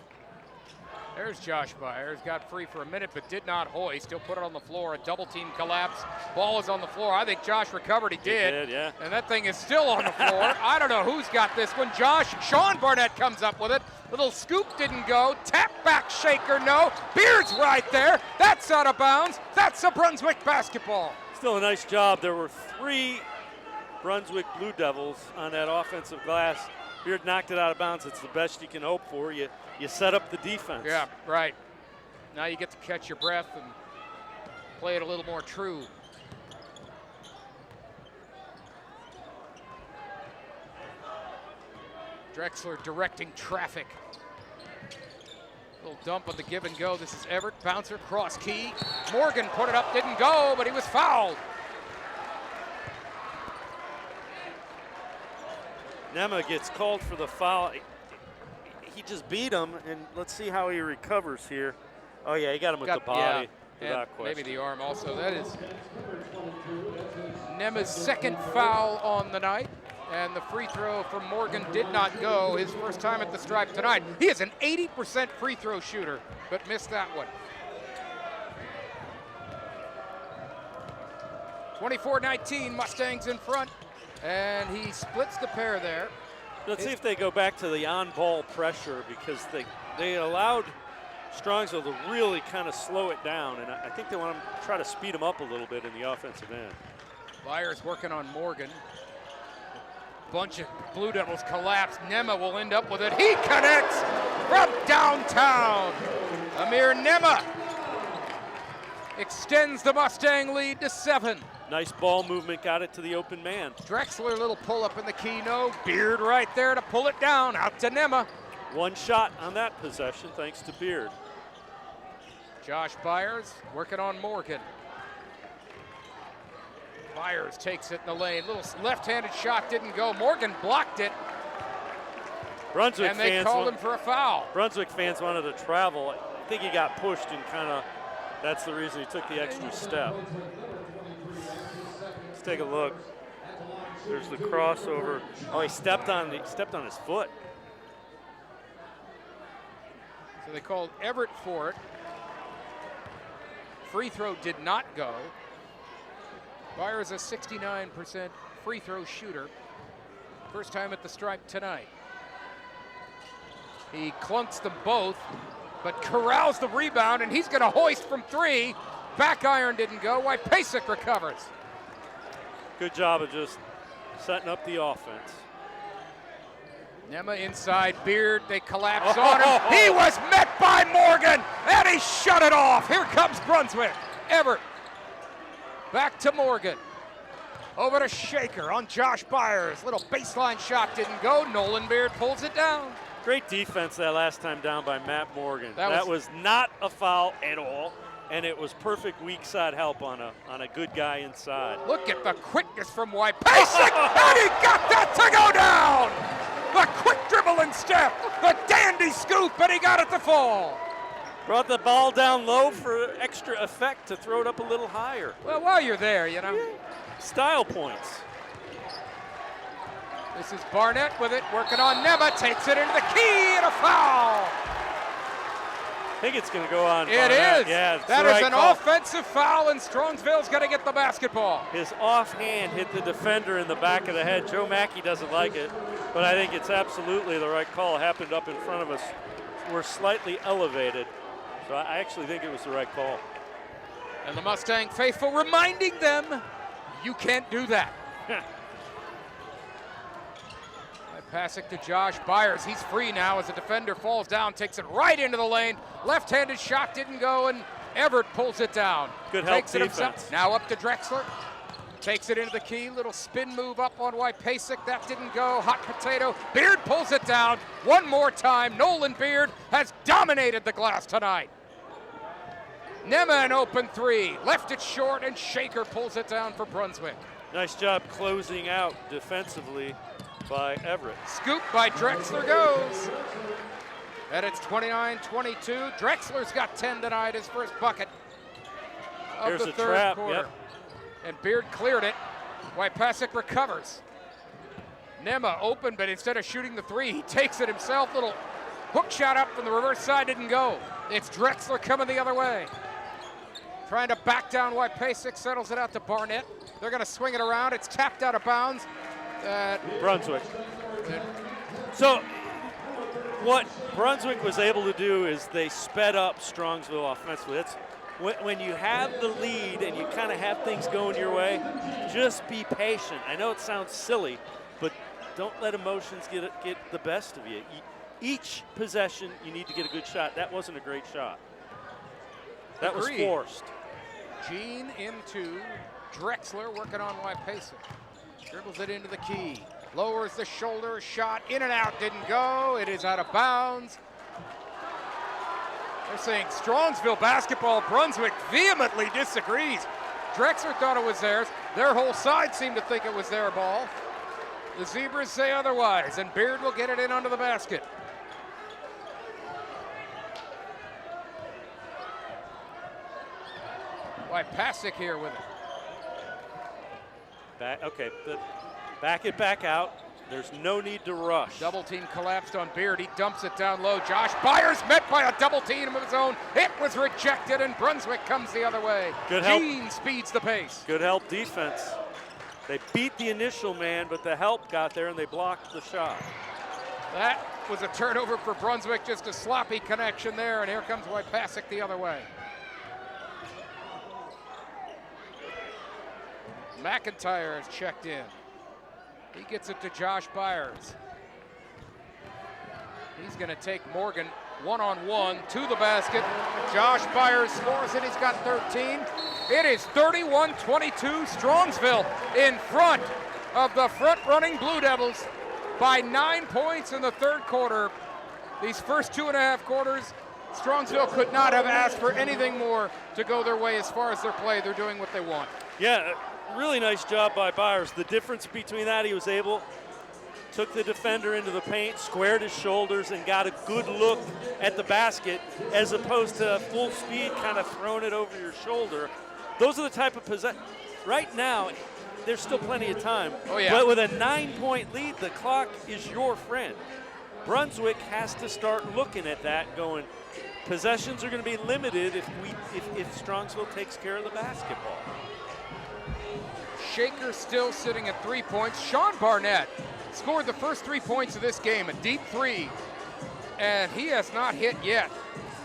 There's Josh Byers, got free for a minute but did not hoist. He'll put it on the floor, a double team collapse. Ball is on the floor. I think Josh recovered, he did. Yeah. And that thing is still on the floor. I don't know who's got this one. Sean Barnett comes up with it. Little scoop didn't go. Tap back shaker, no. Beard's right there. That's out of bounds. That's a Brunswick basketball. Still a nice job. There were 3 Brunswick Blue Devils on that offensive glass. Beard knocked it out of bounds. It's the best you can hope for. You set up the defense. Yeah, right. Now you get to catch your breath and play it a little more true. Drexler directing traffic. Little dump on the give and go. This is Everett, bouncer, cross key. Morgan put it up, didn't go, but he was fouled. Nema gets called for the foul. He just beat him, and let's see how he recovers here. Oh, yeah, he got him with the body. Yeah, and maybe the arm also. That is Nema's second foul on the night, and the free throw from Morgan did not go. His first time at the stripe tonight. He is an 80% free throw shooter, but missed that one. 24-19, Mustangs in front. And he splits the pair there. Let's see if they go back to the on-ball pressure, because they allowed Strongsville to really kind of slow it down, and I think they want to try to speed him up a little bit in the offensive end. Byers working on Morgan. Bunch of Blue Devils collapse. Nema will end up with it. He connects from downtown. Amir Nema extends the Mustang lead to 7. Nice ball movement, got it to the open man. Drexler, little pull up in the key, no. Beard right there to pull it down, out to Nema. One shot on that possession, thanks to Beard. Josh Byers working on Morgan. Byers takes it in the lane. Little left-handed shot didn't go. Morgan blocked it. Brunswick and they fans called him for a foul. Brunswick fans wanted to travel. I think he got pushed and kind of, that's the reason he took the extra step. Let's take a look. There's the crossover. Oh, he stepped on his foot. So they called Everett for it. Free throw did not go. Byers a 69% free throw shooter. First time at the stripe tonight. He clunks them both, but corrals the rebound, and he's going to hoist from 3. Back iron didn't go. Pasick recovers. Good job of just setting up the offense. Nema inside, Beard, they collapse on him. He was met by Morgan, and he shut it off. Here comes Brunswick. Everett, back to Morgan. Over to Shaker on Josh Byers. Little baseline shot didn't go. Nolan Beard pulls it down. Great defense that last time down by Matt Morgan. That was not a foul at all, and it was perfect weak side help on a good guy inside. Look at the quickness from Pasick, and he got that to go down! The quick dribble and step, the dandy scoop, and he got it to fall. Brought the ball down low for extra effect to throw it up a little higher. Well, while you're there, you know. Style points. This is Barnett with it, working on Nema, takes it into the key, and a foul. I think it's going to go on. It Barnett. is. Yeah, that is an offensive foul, and Strongsville's going to get the basketball. His offhand hit the defender in the back of the head. Joe Mackey doesn't like it, but I think it's absolutely the right call. It happened up in front of us. We're slightly elevated, so I actually think it was the right call. And the Mustang faithful reminding them, you can't do that. Pasick to Josh Byers. He's free now as the defender falls down, takes it right into the lane. Left-handed shot didn't go, and Everett pulls it down. Good help takes defense. It himself. Now up to Drexler. takes it into the key, little spin move up on Wypasic, that didn't go, hot potato, Beard pulls it down, one more time, Nolan Beard has dominated the glass tonight. Nema an open three, left it short, and Shaker pulls it down for Brunswick. Nice job closing out defensively by Everett. Scoop by Drexler goes. And it's 29-22. Drexler's got 10 tonight, his first bucket of Here's the a third trap, quarter. yep. And Beard cleared it. Wypasic recovers. Nema open, but instead of shooting the three, he takes it himself. Little hook shot up from the reverse side, didn't go. It's Drexler coming the other way. Trying to back down Wypasic, settles it out to Barnett. They're going to swing it around. It's tapped out of bounds. Brunswick. So what Brunswick was able to do is they sped up Strongsville offensively. That's when you have the lead and you kind of have things going your way, just be patient. I know it sounds silly, but don't let emotions get the best of you. Each possession, you need to get a good shot. That wasn't a great shot. That was forced. Gene into Drexler, working on Wypasic. Dribbles it into the key. Lowers the shoulder, shot in and out, didn't go. It is out of bounds. They're saying Strongsville basketball. Brunswick vehemently disagrees. Drexler thought it was theirs. Their whole side seemed to think it was their ball. The Zebras say otherwise, and Beard will get it in under the basket. Wypasic here with it. Back it back out. There's no need to rush. Double team collapsed on Beard. He dumps it down low. Josh Byers met by a double team of his own. It was rejected, and Brunswick comes the other way. Good help. Gene speeds the pace. Good help defense. They beat the initial man, but the help got there and they blocked the shot. That was a turnover for Brunswick, just a sloppy connection there, and here comes Wypasic the other way. McIntyre has checked in. He gets it to Josh Byers. He's going to take Morgan one-on-one to the basket. Josh Byers scores it. He's got 13. It is 31-22. Strongsville in front of the front-running Blue Devils by 9 points in the third quarter. These first 2.5 quarters, Strongsville could not have asked for anything more to go their way as far as their play. They're doing what they want. Yeah, really nice job by Byers. The difference between that, he was able, took the defender into the paint, squared his shoulders, and got a good look at the basket as opposed to full speed kind of throwing it over your shoulder. Those are the type of possession. Right now, there's still plenty of time. Oh, yeah. But with a 9-point lead, the clock is your friend. Brunswick has to start looking at that, going, possessions are going to be limited if Strongsville takes care of the basketball. Shaker still sitting at 3 points. Sean Barnett scored the first 3 points of this game, a deep three, and he has not hit yet.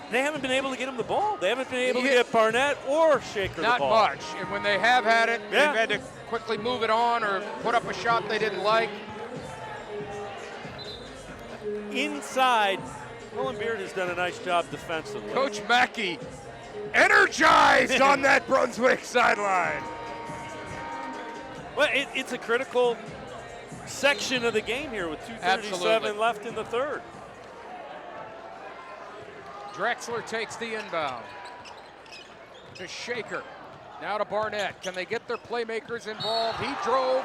They haven't been able to get him the ball. They haven't been able to get Barnett or Shaker the ball. Not much, and when they have had it, they've had to quickly move it on or put up a shot they didn't like. Inside, Nolan Beard has done a nice job defensively. Coach Mackey energized on that Brunswick sideline. Well, it's a critical section of the game here with 2:37 left in the third. Drexler takes the inbound to Shaker. Now to Barnett. Can they get their playmakers involved? He drove,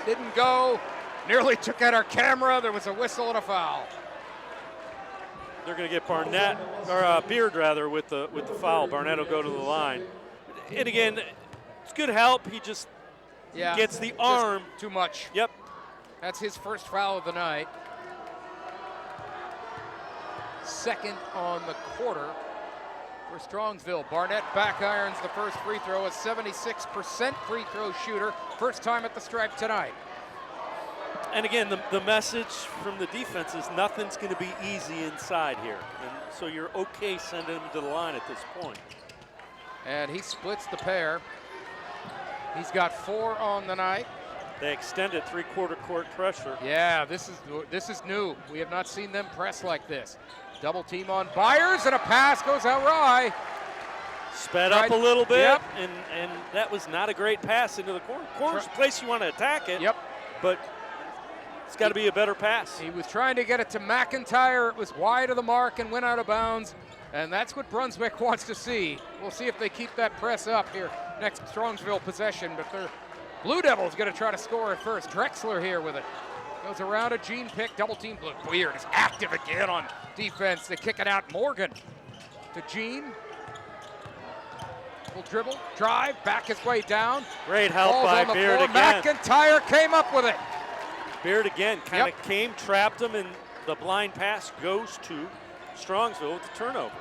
didn't go. Nearly took out our camera. There was a whistle and a foul. They're going to get Barnett, or Beard rather, with the foul. Barnett will go to the line. And again, it's good help. He just gets the arm. Too much. Yep. That's his first foul of the night. Second on the quarter for Strongsville. Barnett back irons the first free throw, a 76% free throw shooter. First time at the stripe tonight. And again, the message from the defense is nothing's going to be easy inside here. And so you're okay sending him to the line at this point. And he splits the pair. He's got 4 on the night. They extended three-quarter court pressure. Yeah, this is new. We have not seen them press like this. Double team on Byers, and a pass goes out awry. Sped up a little bit, and that was not a great pass into the corner. Corner's the place you want to attack it. Yep. But it's got to be a better pass. He was trying to get it to McIntyre. It was wide of the mark and went out of bounds. And that's what Brunswick wants to see. We'll see if they keep that press up here next Strongsville possession. But their Blue Devils going to try to score it first. Drexler here with it. Goes around a Gene pick, double team. Beard is active again on defense. They kick it out. Morgan to Gene. Will dribble, drive, back his way down. Great help by Beard again. McIntyre came up with it. Beard again kind of came, trapped him, and the blind pass goes to Strongsville with the turnover.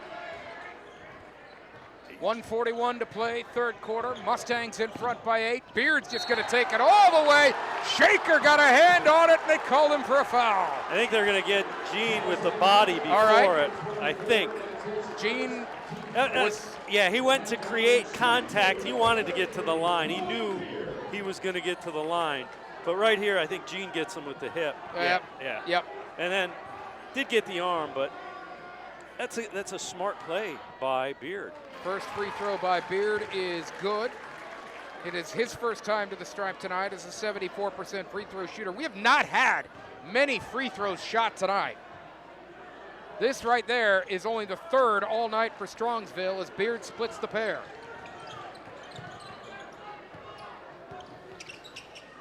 1:41 to play, third quarter. Mustangs in front by 8. Beard's just going to take it all the way. Shaker got a hand on it, and they called him for a foul. I think they're going to get Gene with the body before it, I think. Gene yeah, he went to create contact. He wanted to get to the line. He knew he was going to get to the line. But right here, I think Gene gets him with the hip. Yep. And then did get the arm, but that's a smart play by Beard. First free throw by Beard is good. It is his first time to the stripe tonight as a 74% free throw shooter. We have not had many free throws shot tonight. This right there is only the third all night for Strongsville as Beard splits the pair.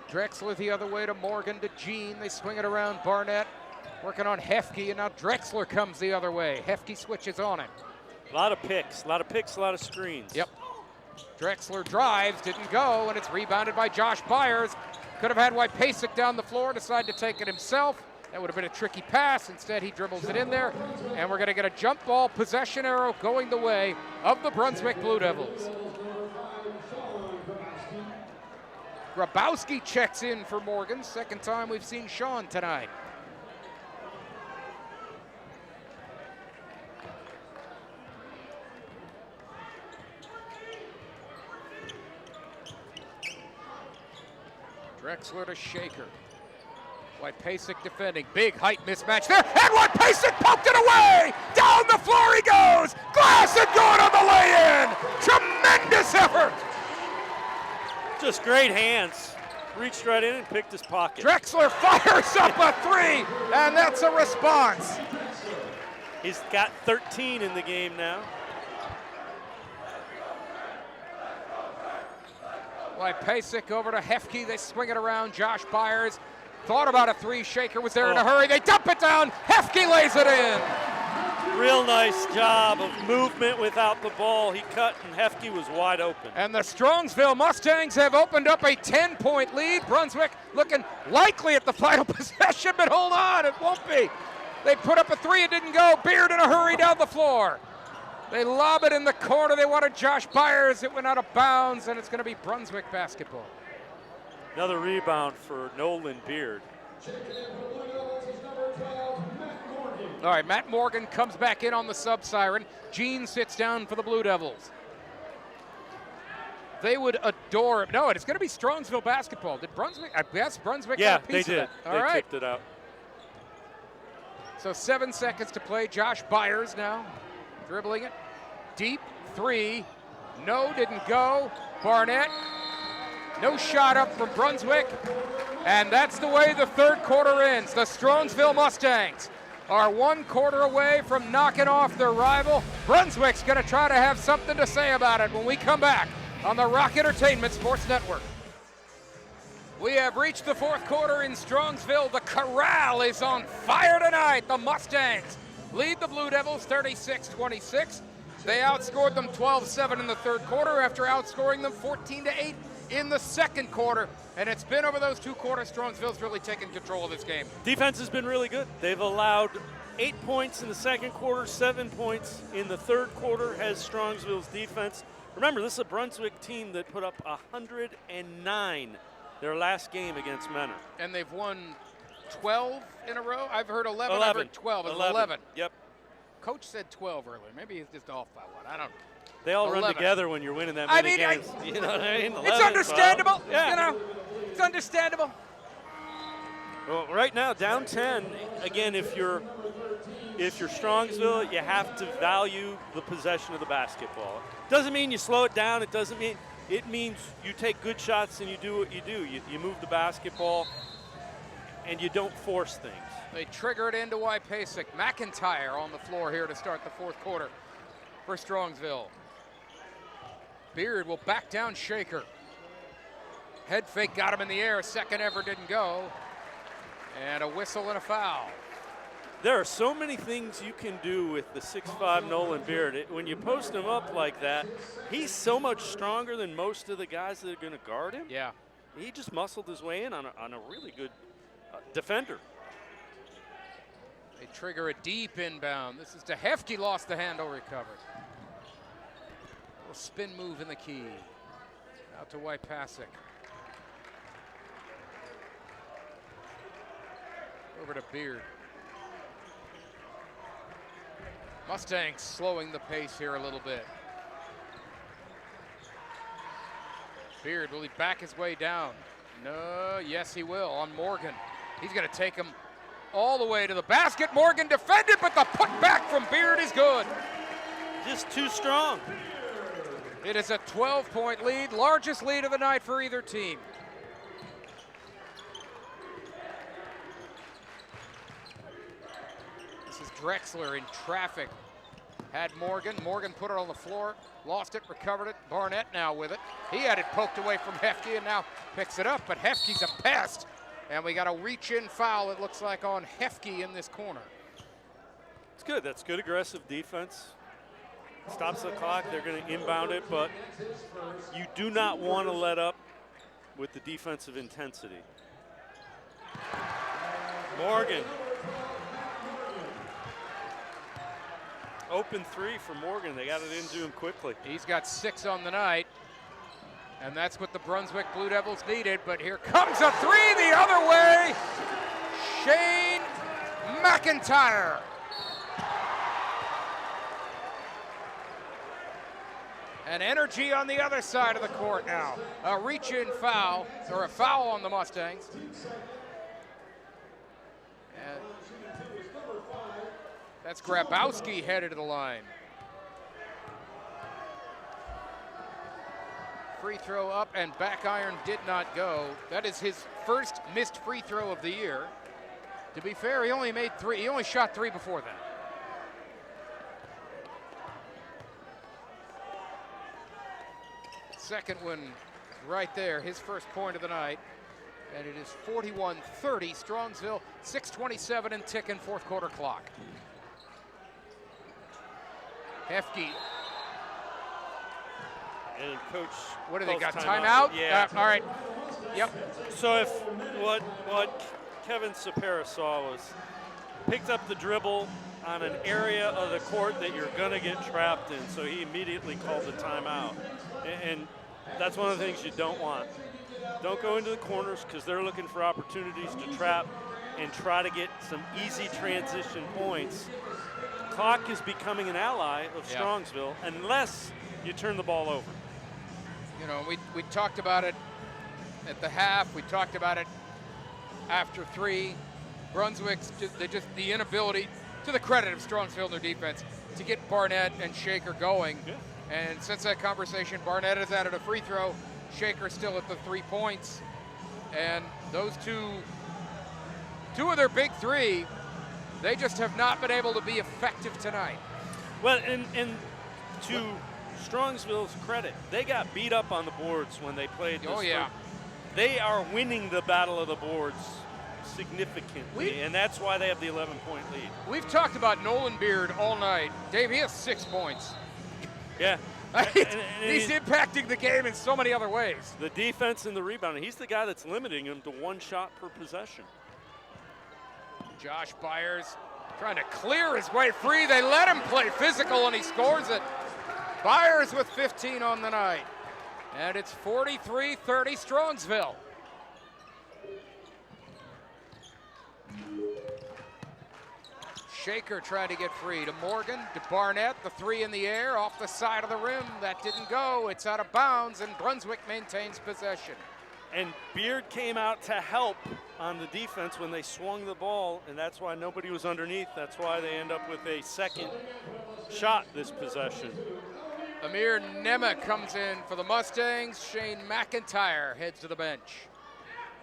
Drexler the other way to Morgan to Gene. They swing it around Barnett. Working on Hefke, and now Drexler comes the other way. Hefke switches on him. A lot of picks, a lot of screens. Yep. Drexler drives, didn't go, and it's rebounded by Josh Byers. Could have had Wypasic down the floor, decided to take it himself. That would have been a tricky pass. Instead, he dribbles it in there, and we're going to get a jump ball possession arrow going the way of the Brunswick Blue Devils. Grabowski checks in for Morgan. Second time we've seen Sean tonight. Drexler to Shaker. Wypasic defending. Big height mismatch there. And Wypasic poked it away. Down the floor he goes. Glass and good on the lay-in. Tremendous effort. Just great hands. Reached right in and picked his pocket. Drexler fires up a three, and that's a response. He's got 13 in the game now. Wypasic over to Hefke. They swing it around. Josh Byers thought about a three. Shaker was there in a hurry. They dump it down. Hefke lays it in. Real nice job of movement without the ball. He cut, and Hefke was wide open. And the Strongsville Mustangs have opened up a 10-point lead. Brunswick looking likely at the final possession, but hold on, it won't be. They put up a three, it didn't go. Beard in a hurry down the floor. They lob it in the corner. They wanted Josh Byers. It went out of bounds, and it's going to be Brunswick basketball. Another rebound for Nolan Beard. All right, Matt Morgan comes back in on the sub-siren. Gene sits down for the Blue Devils. They would adore it. No, it's going to be Strongsville basketball. Did Brunswick? I guess Brunswick got a piece they did. of it. All right. They kicked it out. So 7 seconds to play. Josh Byers now dribbling it. Deep three. No, didn't go. Barnett. No shot up from Brunswick. And that's the way the third quarter ends. The Strongsville Mustangs are 1 quarter away from knocking off their rival. Brunswick's going to try to have something to say about it when we come back on the Rock Entertainment Sports Network. We have reached the fourth quarter in Strongsville. The Corral is on fire tonight. The Mustangs lead the Blue Devils 36-26. They outscored them 12-7 in the third quarter after outscoring them 14-8 in the second quarter. And it's been over those 2 quarters, Strongsville's really taken control of this game. Defense has been really good. They've allowed 8 points in the second quarter, 7 points in the third quarter has Strongsville's defense. Remember, this is a Brunswick team that put up 109 their last game against Menor. And they've won 12 in a row? I've heard 11. I've heard 12. 11. Yep. Coach said 12 earlier. Maybe he's just off by 1. I don't know. They all 11. Run together when you're winning that many games. You know what I mean? 11, it's understandable. 12. Yeah. You know, it's understandable. Well, right now, down 10. Again, if you're Strongsville, you have to value the possession of the basketball. Doesn't mean you slow it down. It means you take good shots and you do what you do. You move the basketball and you don't force things. They trigger it into Wypasic. McIntyre on the floor here to start the fourth quarter for Strongsville. Beard will back down Shaker. Head fake got him in the air. Second ever didn't go. And a whistle and a foul. There are so many things you can do with the 6'5" Nolan Beard. When you post him up like that, he's so much stronger than most of the guys that are going to guard him. Yeah. He just muscled his way in on a really good defender. They trigger a deep inbound. This is to Hefke, lost the handle, recovered. Little spin move in the key. Out to Wypasic. Over to Beard. Mustangs slowing the pace here a little bit. Beard, will he back his way down? No, yes he will on Morgan. He's gonna take him all the way to the basket. Morgan defended, but the putback from Beard is good. Just too strong. It is a 12-point lead, largest lead of the night for either team. This is Drexler in traffic. Had Morgan. Morgan put it on the floor, lost it, recovered it. Barnett now with it. He had it poked away from Hefke and now picks it up, but Hefke's a pest. And we got a reach-in foul, it looks like, on Hefke in this corner. It's good. That's good aggressive defense. Stops the clock. They're going to inbound it, but you do not want to let up with the defensive intensity. Morgan. Open three for Morgan. They got it into him quickly. He's got 6 on the night. And that's what the Brunswick Blue Devils needed, but here comes a three the other way. Shane McIntyre. And energy on the other side of the court now. A reach-in foul, or a foul on the Mustangs. And that's Grabowski headed to the line. Free throw up and back iron did not go. That is his first missed free throw of the year. To be fair, he only made 3. He only shot 3 before that. Second one right there, his first point of the night. And it is 41-30, Strongsville, 6:27 and ticking fourth quarter clock. Hefke. And Coach, what do they got? Timeout? Yeah. All right. Yep. So if what Kevin Sapera saw was picked up the dribble on an area of the court that you're going to get trapped in, so he immediately called the timeout. And that's one of the things you don't want. Don't go into the corners because they're looking for opportunities to trap and try to get some easy transition points. Clock is becoming an ally of Strongsville unless you turn the ball over. You know, we talked about it at the half. We talked about it after 3. Brunswick's the inability, to the credit of Strongsville and their defense, to get Barnett and Shaker going. Yeah. And since that conversation, Barnett has added a free throw. Shaker still at the 3 points. And those two of their big 3, they just have not been able to be effective tonight. Well, and to Strongsville's credit, they got beat up on the boards when they played this. Oh, yeah. They are winning the battle of the boards significantly, and that's why they have the 11-point lead. We've talked about Nolan Beard all night. Dave, he has 6 points. Yeah. He's impacting the game in so many other ways. The defense and the rebounding. He's the guy that's limiting him to 1 shot per possession. Josh Byers trying to clear his way free. They let him play physical, and he scores it. Byers with 15 on the night. And it's 43-30 Strongsville. Shaker trying to get free to Morgan, to Barnett, the 3 in the air, off the side of the rim. That didn't go. It's out of bounds, and Brunswick maintains possession. And Beard came out to help on the defense when they swung the ball, and that's why nobody was underneath. That's why they end up with a second shot this possession. Amir Nema comes in for the Mustangs. Shane McIntyre heads to the bench.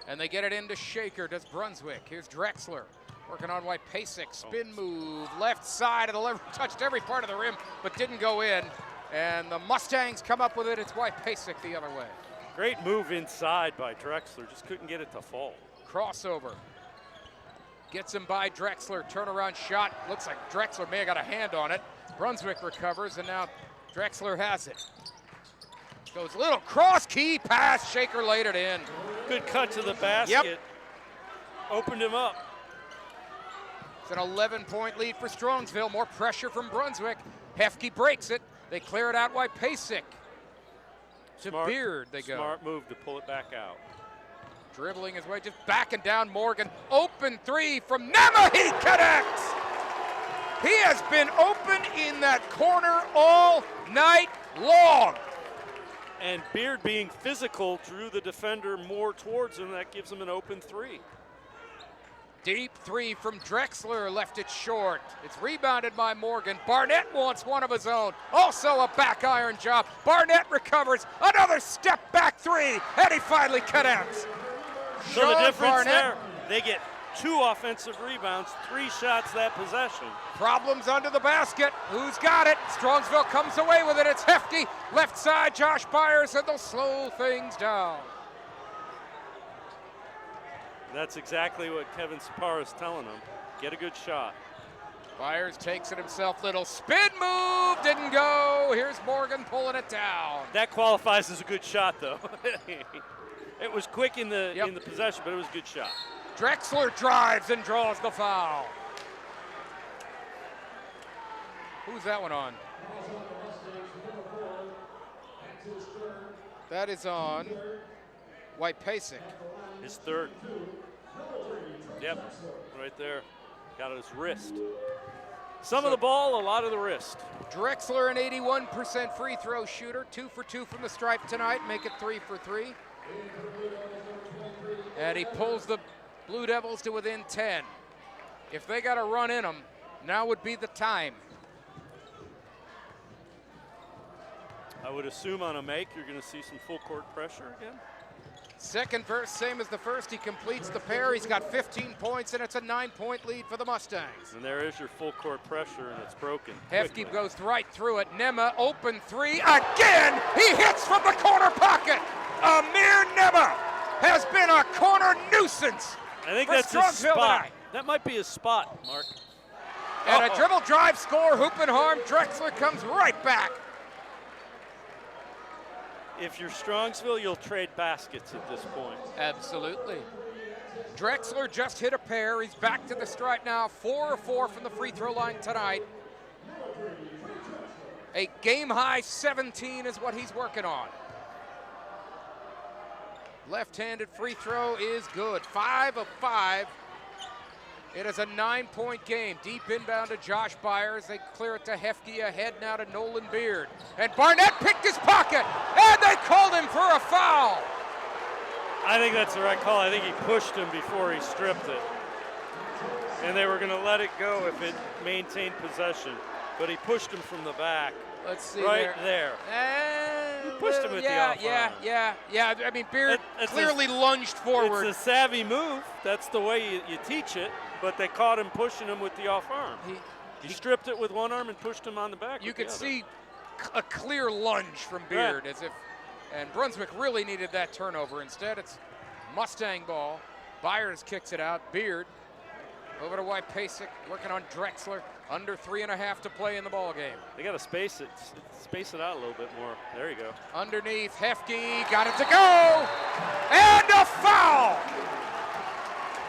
And they get it into Shaker, does Brunswick. Here's Drexler working on White Pasek. Spin move, left side of the left, touched every part of the rim, but didn't go in. And the Mustangs come up with it. It's White Pasek the other way. Great move inside by Drexler, just couldn't get it to fall. Crossover. Gets him by Drexler, turnaround shot. Looks like Drexler may have got a hand on it. Brunswick recovers, and now Drexler has it. Goes a little cross key pass, Shaker laid it in. Good cut to the basket. Yep. Opened him up. It's an 11-point lead for Strongsville. More pressure from Brunswick. Hefke breaks it. They clear it out. White Pasek. To Beard they go. Smart move to pull it back out. Dribbling his way, just backing down Morgan. Open three from Nema. He connects. He has been open in that corner all night long. And Beard, being physical, drew the defender more towards him. That gives him an open three. Deep three from Drexler, left it short. It's rebounded by Morgan. Barnett wants one of his own. Also a back iron job. Barnett recovers. Another step back three, and he finally connects. So the difference there, they get 2 offensive rebounds, 3 shots that possession. Problems under the basket. Who's got it? Strongsville comes away with it. It's Hefke. Left side, Josh Byers, and they'll slow things down. That's exactly what Kevin Sapar is telling them. Get a good shot. Byers takes it himself. Little spin move. Didn't go. Here's Morgan pulling it down. That qualifies as a good shot, though. It was quick in the possession, but it was a good shot. Drexler drives and draws the foul. Who's that one on? That is on White Pasek. His third. Yep, right there. Got his wrist. Some of the ball, a lot of the wrist. Drexler, an 81% free throw shooter. 2 for 2 from the stripe tonight. Make it 3 for 3. And he pulls the Blue Devils to within 10. If they got a run in them, now would be the time. I would assume on a make, you're going to see some full court pressure again. Second verse, same as the first. He completes the pair. He's got 15 points, and it's a 9-point lead for the Mustangs. And there is your full court pressure, and it's broken. Hefke goes right through it. Nema, open three. Again, he hits from the corner pocket. Amir Nema has been a corner nuisance. I think for that's his Strongsville spot. tonight. That might be his spot, Mark. And a dribble drive score, hoop and harm. Drexler comes right back. If you're Strongsville, you'll trade baskets at this point. Absolutely. Drexler just hit a pair. He's back to the stripe now. 4 of 4 from the free throw line tonight. A game-high 17 is what he's working on. Left-handed free throw is good. 5 of 5. It is a 9-point game. Deep inbound to Josh Byers. They clear it to Hefke, ahead now to Nolan Beard. And Barnett picked his pocket, and they called him for a foul. I think that's the right call. I think he pushed him before he stripped it. And they were going to let it go if it maintained possession. But he pushed him from the back. Let's see right there. He pushed him with the off arm. Yeah. I mean, Beard clearly lunged forward. It's a savvy move. That's the way you teach it. But they caught him pushing him with the off arm. He stripped it with one arm and pushed him on the back. You could see a clear lunge from Beard, as if, and Brunswick really needed that turnover. Instead, it's Mustang ball. Byers kicks it out. Beard over to White Pasek, working on Drexler. Under 3.5 to play in the ball game. They got to space it out a little bit more. There you go. Underneath, Hefke got it to go, and a foul.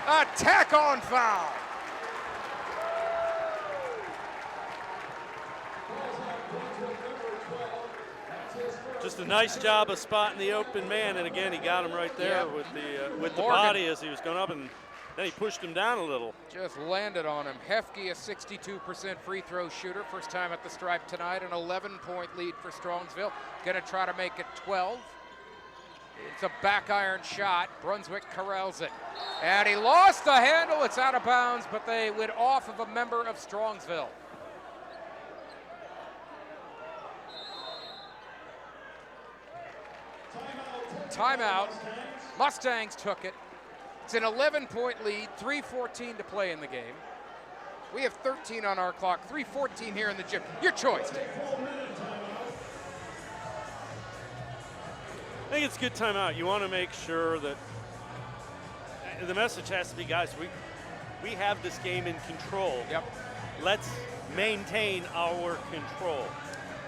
A tack-on foul. Just a nice job of spotting the open man, and again, he got him right there with the body as he was going up, and then he pushed him down a little. Just landed on him. Hefke, a 62% free throw shooter. First time at the stripe tonight. An 11-point lead for Strongsville. Going to try to make it 12. It's a back iron shot. Brunswick corrals it. And he lost the handle. It's out of bounds, but they went off of a member of Strongsville. Timeout. Mustangs took it. It's an 11-point lead, 3:14 to play in the game. We have 13 on our clock, 3:14 here in the gym. Your choice, Dave. I think it's a good timeout. You want to make sure that the message has to be, guys, we have this game in control. Yep. Let's maintain our control.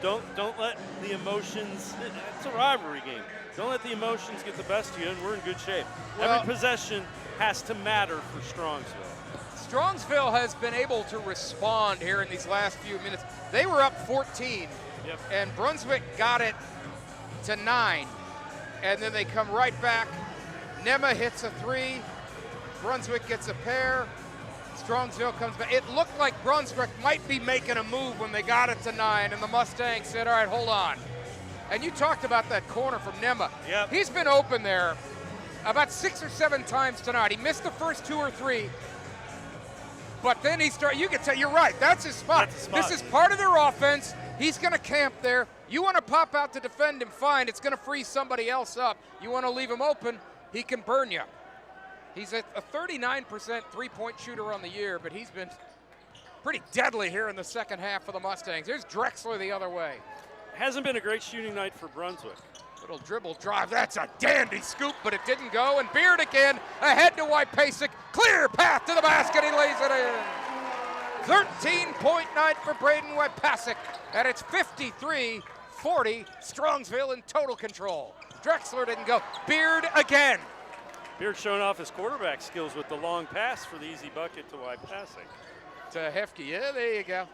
Don't let the emotions, it's a rivalry game. Don't let the emotions get the best of you, and we're in good shape. Well, every possession has to matter for Strongsville. Strongsville has been able to respond here in these last few minutes. They were up 14, and Brunswick got it to 9. And then they come right back. Nema hits a 3. Brunswick gets a pair. Strongsville comes back. It looked like Brunswick might be making a move when they got it to 9, and the Mustangs said, all right, hold on. And you talked about that corner from Nema. Yep. He's been open there about 6 or 7 times tonight. He missed the first 2 or 3. But then he started, you can tell, you're right, that's his spot. That's his spot. This is part of their offense. He's going to camp there. You want to pop out to defend him, fine. It's going to free somebody else up. You want to leave him open, he can burn you. He's a 39% three-point shooter on the year, but he's been pretty deadly here in the second half for the Mustangs. There's Drexler the other way. Hasn't been a great shooting night for Brunswick. Little dribble drive, that's a dandy scoop, but it didn't go. And Beard again, ahead to Wypasic. Clear path to the basket, he lays it in. 13-point night for Braden Wypasic, and it's 53-40, Strongsville in total control. Drexler didn't go, Beard again. Beard showing off his quarterback skills with the long pass for the easy bucket to Wypasic. To Hefke, yeah, there you go.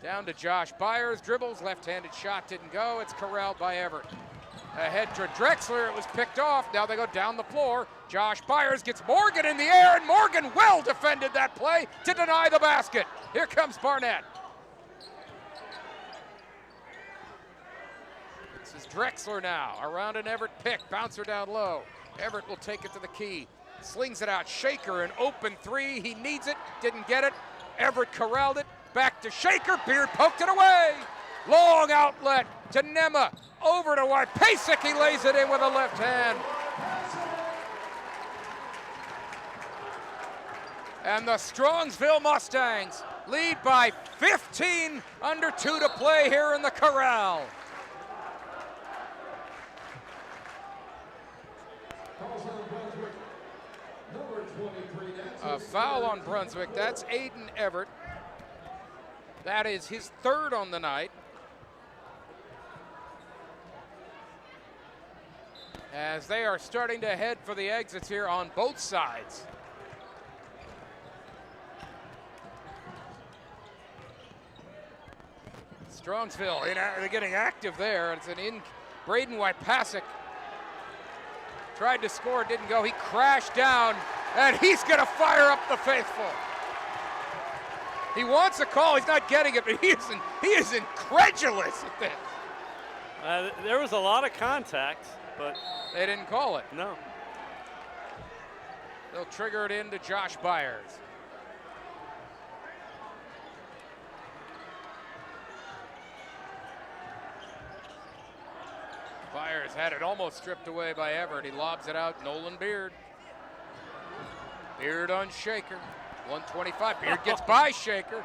Down to Josh Byers, dribbles, left-handed shot didn't go. It's corralled by Everett. Ahead to Drexler, it was picked off. Now they go down the floor. Josh Byers gets Morgan in the air, and Morgan well defended that play to deny the basket. Here comes Barnett. This is Drexler now, around an Everett pick, bouncer down low. Everett will take it to the key. Slings it out, Shaker, an open 3. He needs it, didn't get it. Everett corralled it. Back to Shaker, Beard poked it away. Long outlet to Nema, over to Wypasic, he lays it in with a left hand. And the Strongsville Mustangs lead by 15, under 2 to play here in the corral. A foul on Brunswick, that's Aiden Everett. That is his 3rd on the night. As they are starting to head for the exits here on both sides. Strongsville, they're getting active there. It's an in. Braden Wypasic tried to score, didn't go. He crashed down, and he's going to fire up the faithful. He wants a call, he's not getting it, but he is incredulous at this. There was a lot of contact, but they didn't call it. No. They'll trigger it into Josh Byers. Byers had it almost stripped away by Everett. He lobs it out, Nolan Beard. Beard on Shaker. 125, Beard gets by Shaker.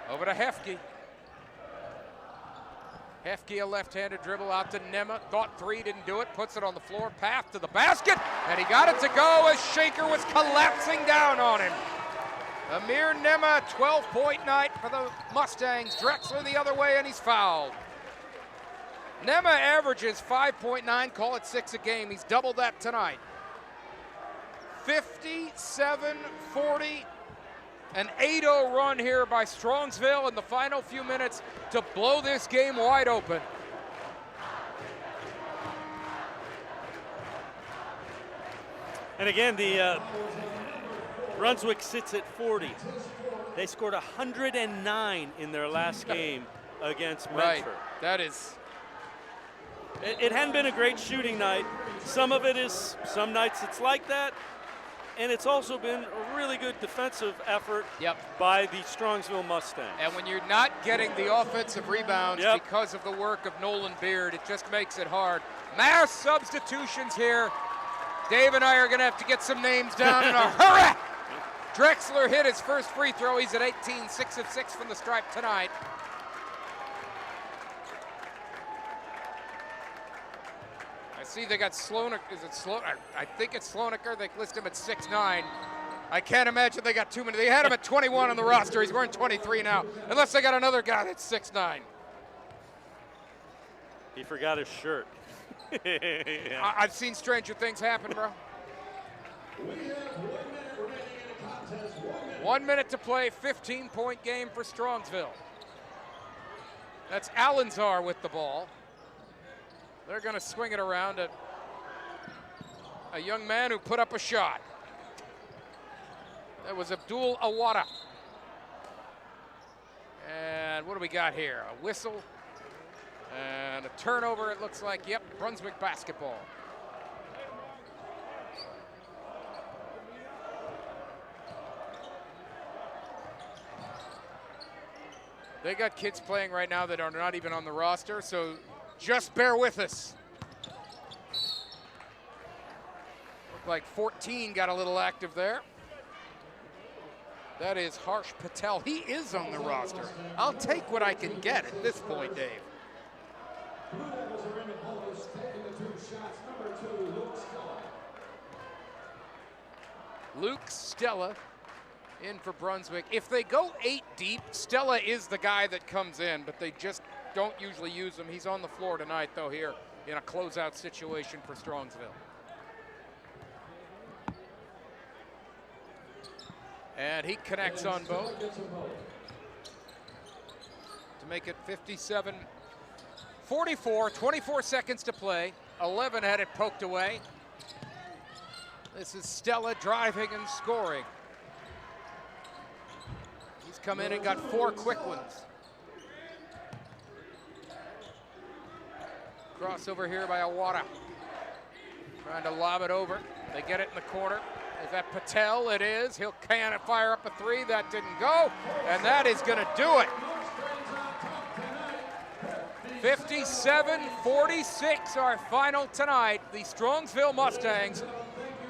Over to Hefke. Hefke, a left-handed dribble out to Nema. Thought 3, didn't do it. Puts it on the floor, path to the basket. And he got it to go as Shaker was collapsing down on him. Amir Nema, 12-point night for the Mustangs. Drexler the other way, and he's fouled. Nema averages 5.9, call it 6 a game. He's doubled that tonight. 57-40. An 8-0 run here by Strongsville in the final few minutes to blow this game wide open. And again, the Brunswick sits at 40. They scored 109 in their last game against Medford. Right, that is It hadn't been a great shooting night. Some of it is, some nights it's like that. And it's also been a really good defensive effort by the Strongsville Mustangs. And when you're not getting the offensive rebounds because of the work of Nolan Beard, it just makes it hard. Mass substitutions here. Dave and I are going to have to get some names down in a hurry. Drexler hit his first free throw. He's at 18, 6 of 6 from the stripe tonight. I see they got Sloanik. Is it Sloanik? I think it's Sloaniker. They list him at 6'9". I can't imagine they got too many. They had him at 21 on the roster. He's wearing 23 now, unless they got another guy that's 6'9". He forgot his shirt. I've seen stranger things happen, bro. 1 minute to play, 15-point game for Strongsville. That's Allanzar with the ball. They're going to swing it around at a young man who put up a shot. That was Abdul Awada. And what do we got here? A whistle and a turnover, it looks like. Yep, Brunswick basketball. They got kids playing right now that are not even on the roster, so just bear with us. Looked like 14 got a little active there. That is Harsh Patel. He is on the roster. I'll take what I can get at this point, Dave. Luke Stella in for Brunswick. If they go 8 deep, Stella is the guy that comes in, but they just don't usually use him. He's on the floor tonight, though, here in a closeout situation for Strongsville. And he connects on both to make it 57-44, 24 seconds to play. 11 had it poked away. This is Stella driving and scoring. He's come in and got 4 quick ones. Crossover here by Awada. Trying to lob it over. They get it in the corner. Is that Patel? It is. He'll fire up a 3. That didn't go. And that is going to do it. 57-46, our final tonight. The Strongsville Mustangs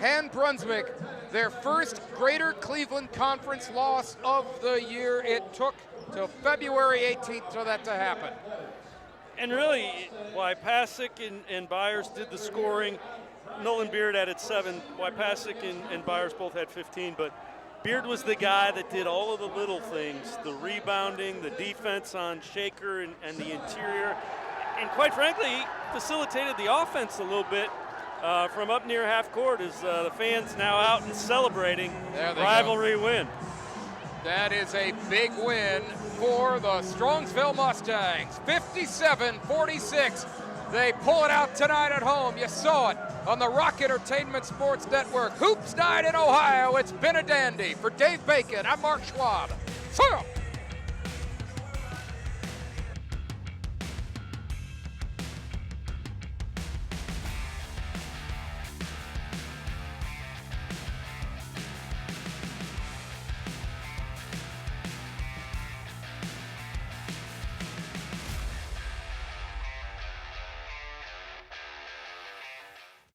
hand Brunswick their first Greater Cleveland Conference loss of the year. It took till February 18th for that to happen. And really, Wypasek and Byers did the scoring. Nolan Beard added 7. Wypasek and Byers both had 15, but Beard was the guy that did all of the little things, the rebounding, the defense on Shaker and the interior, and quite frankly, he facilitated the offense a little bit from up near half court as the fans now out and celebrating rivalry win. That is a big win for the Strongsville Mustangs. 57-46. They pull it out tonight at home. You saw it on the Rock Entertainment Sports Network. Hoops Night in Ohio. It's been a dandy. For Dave Bacon, I'm Mark Schwab. See ya.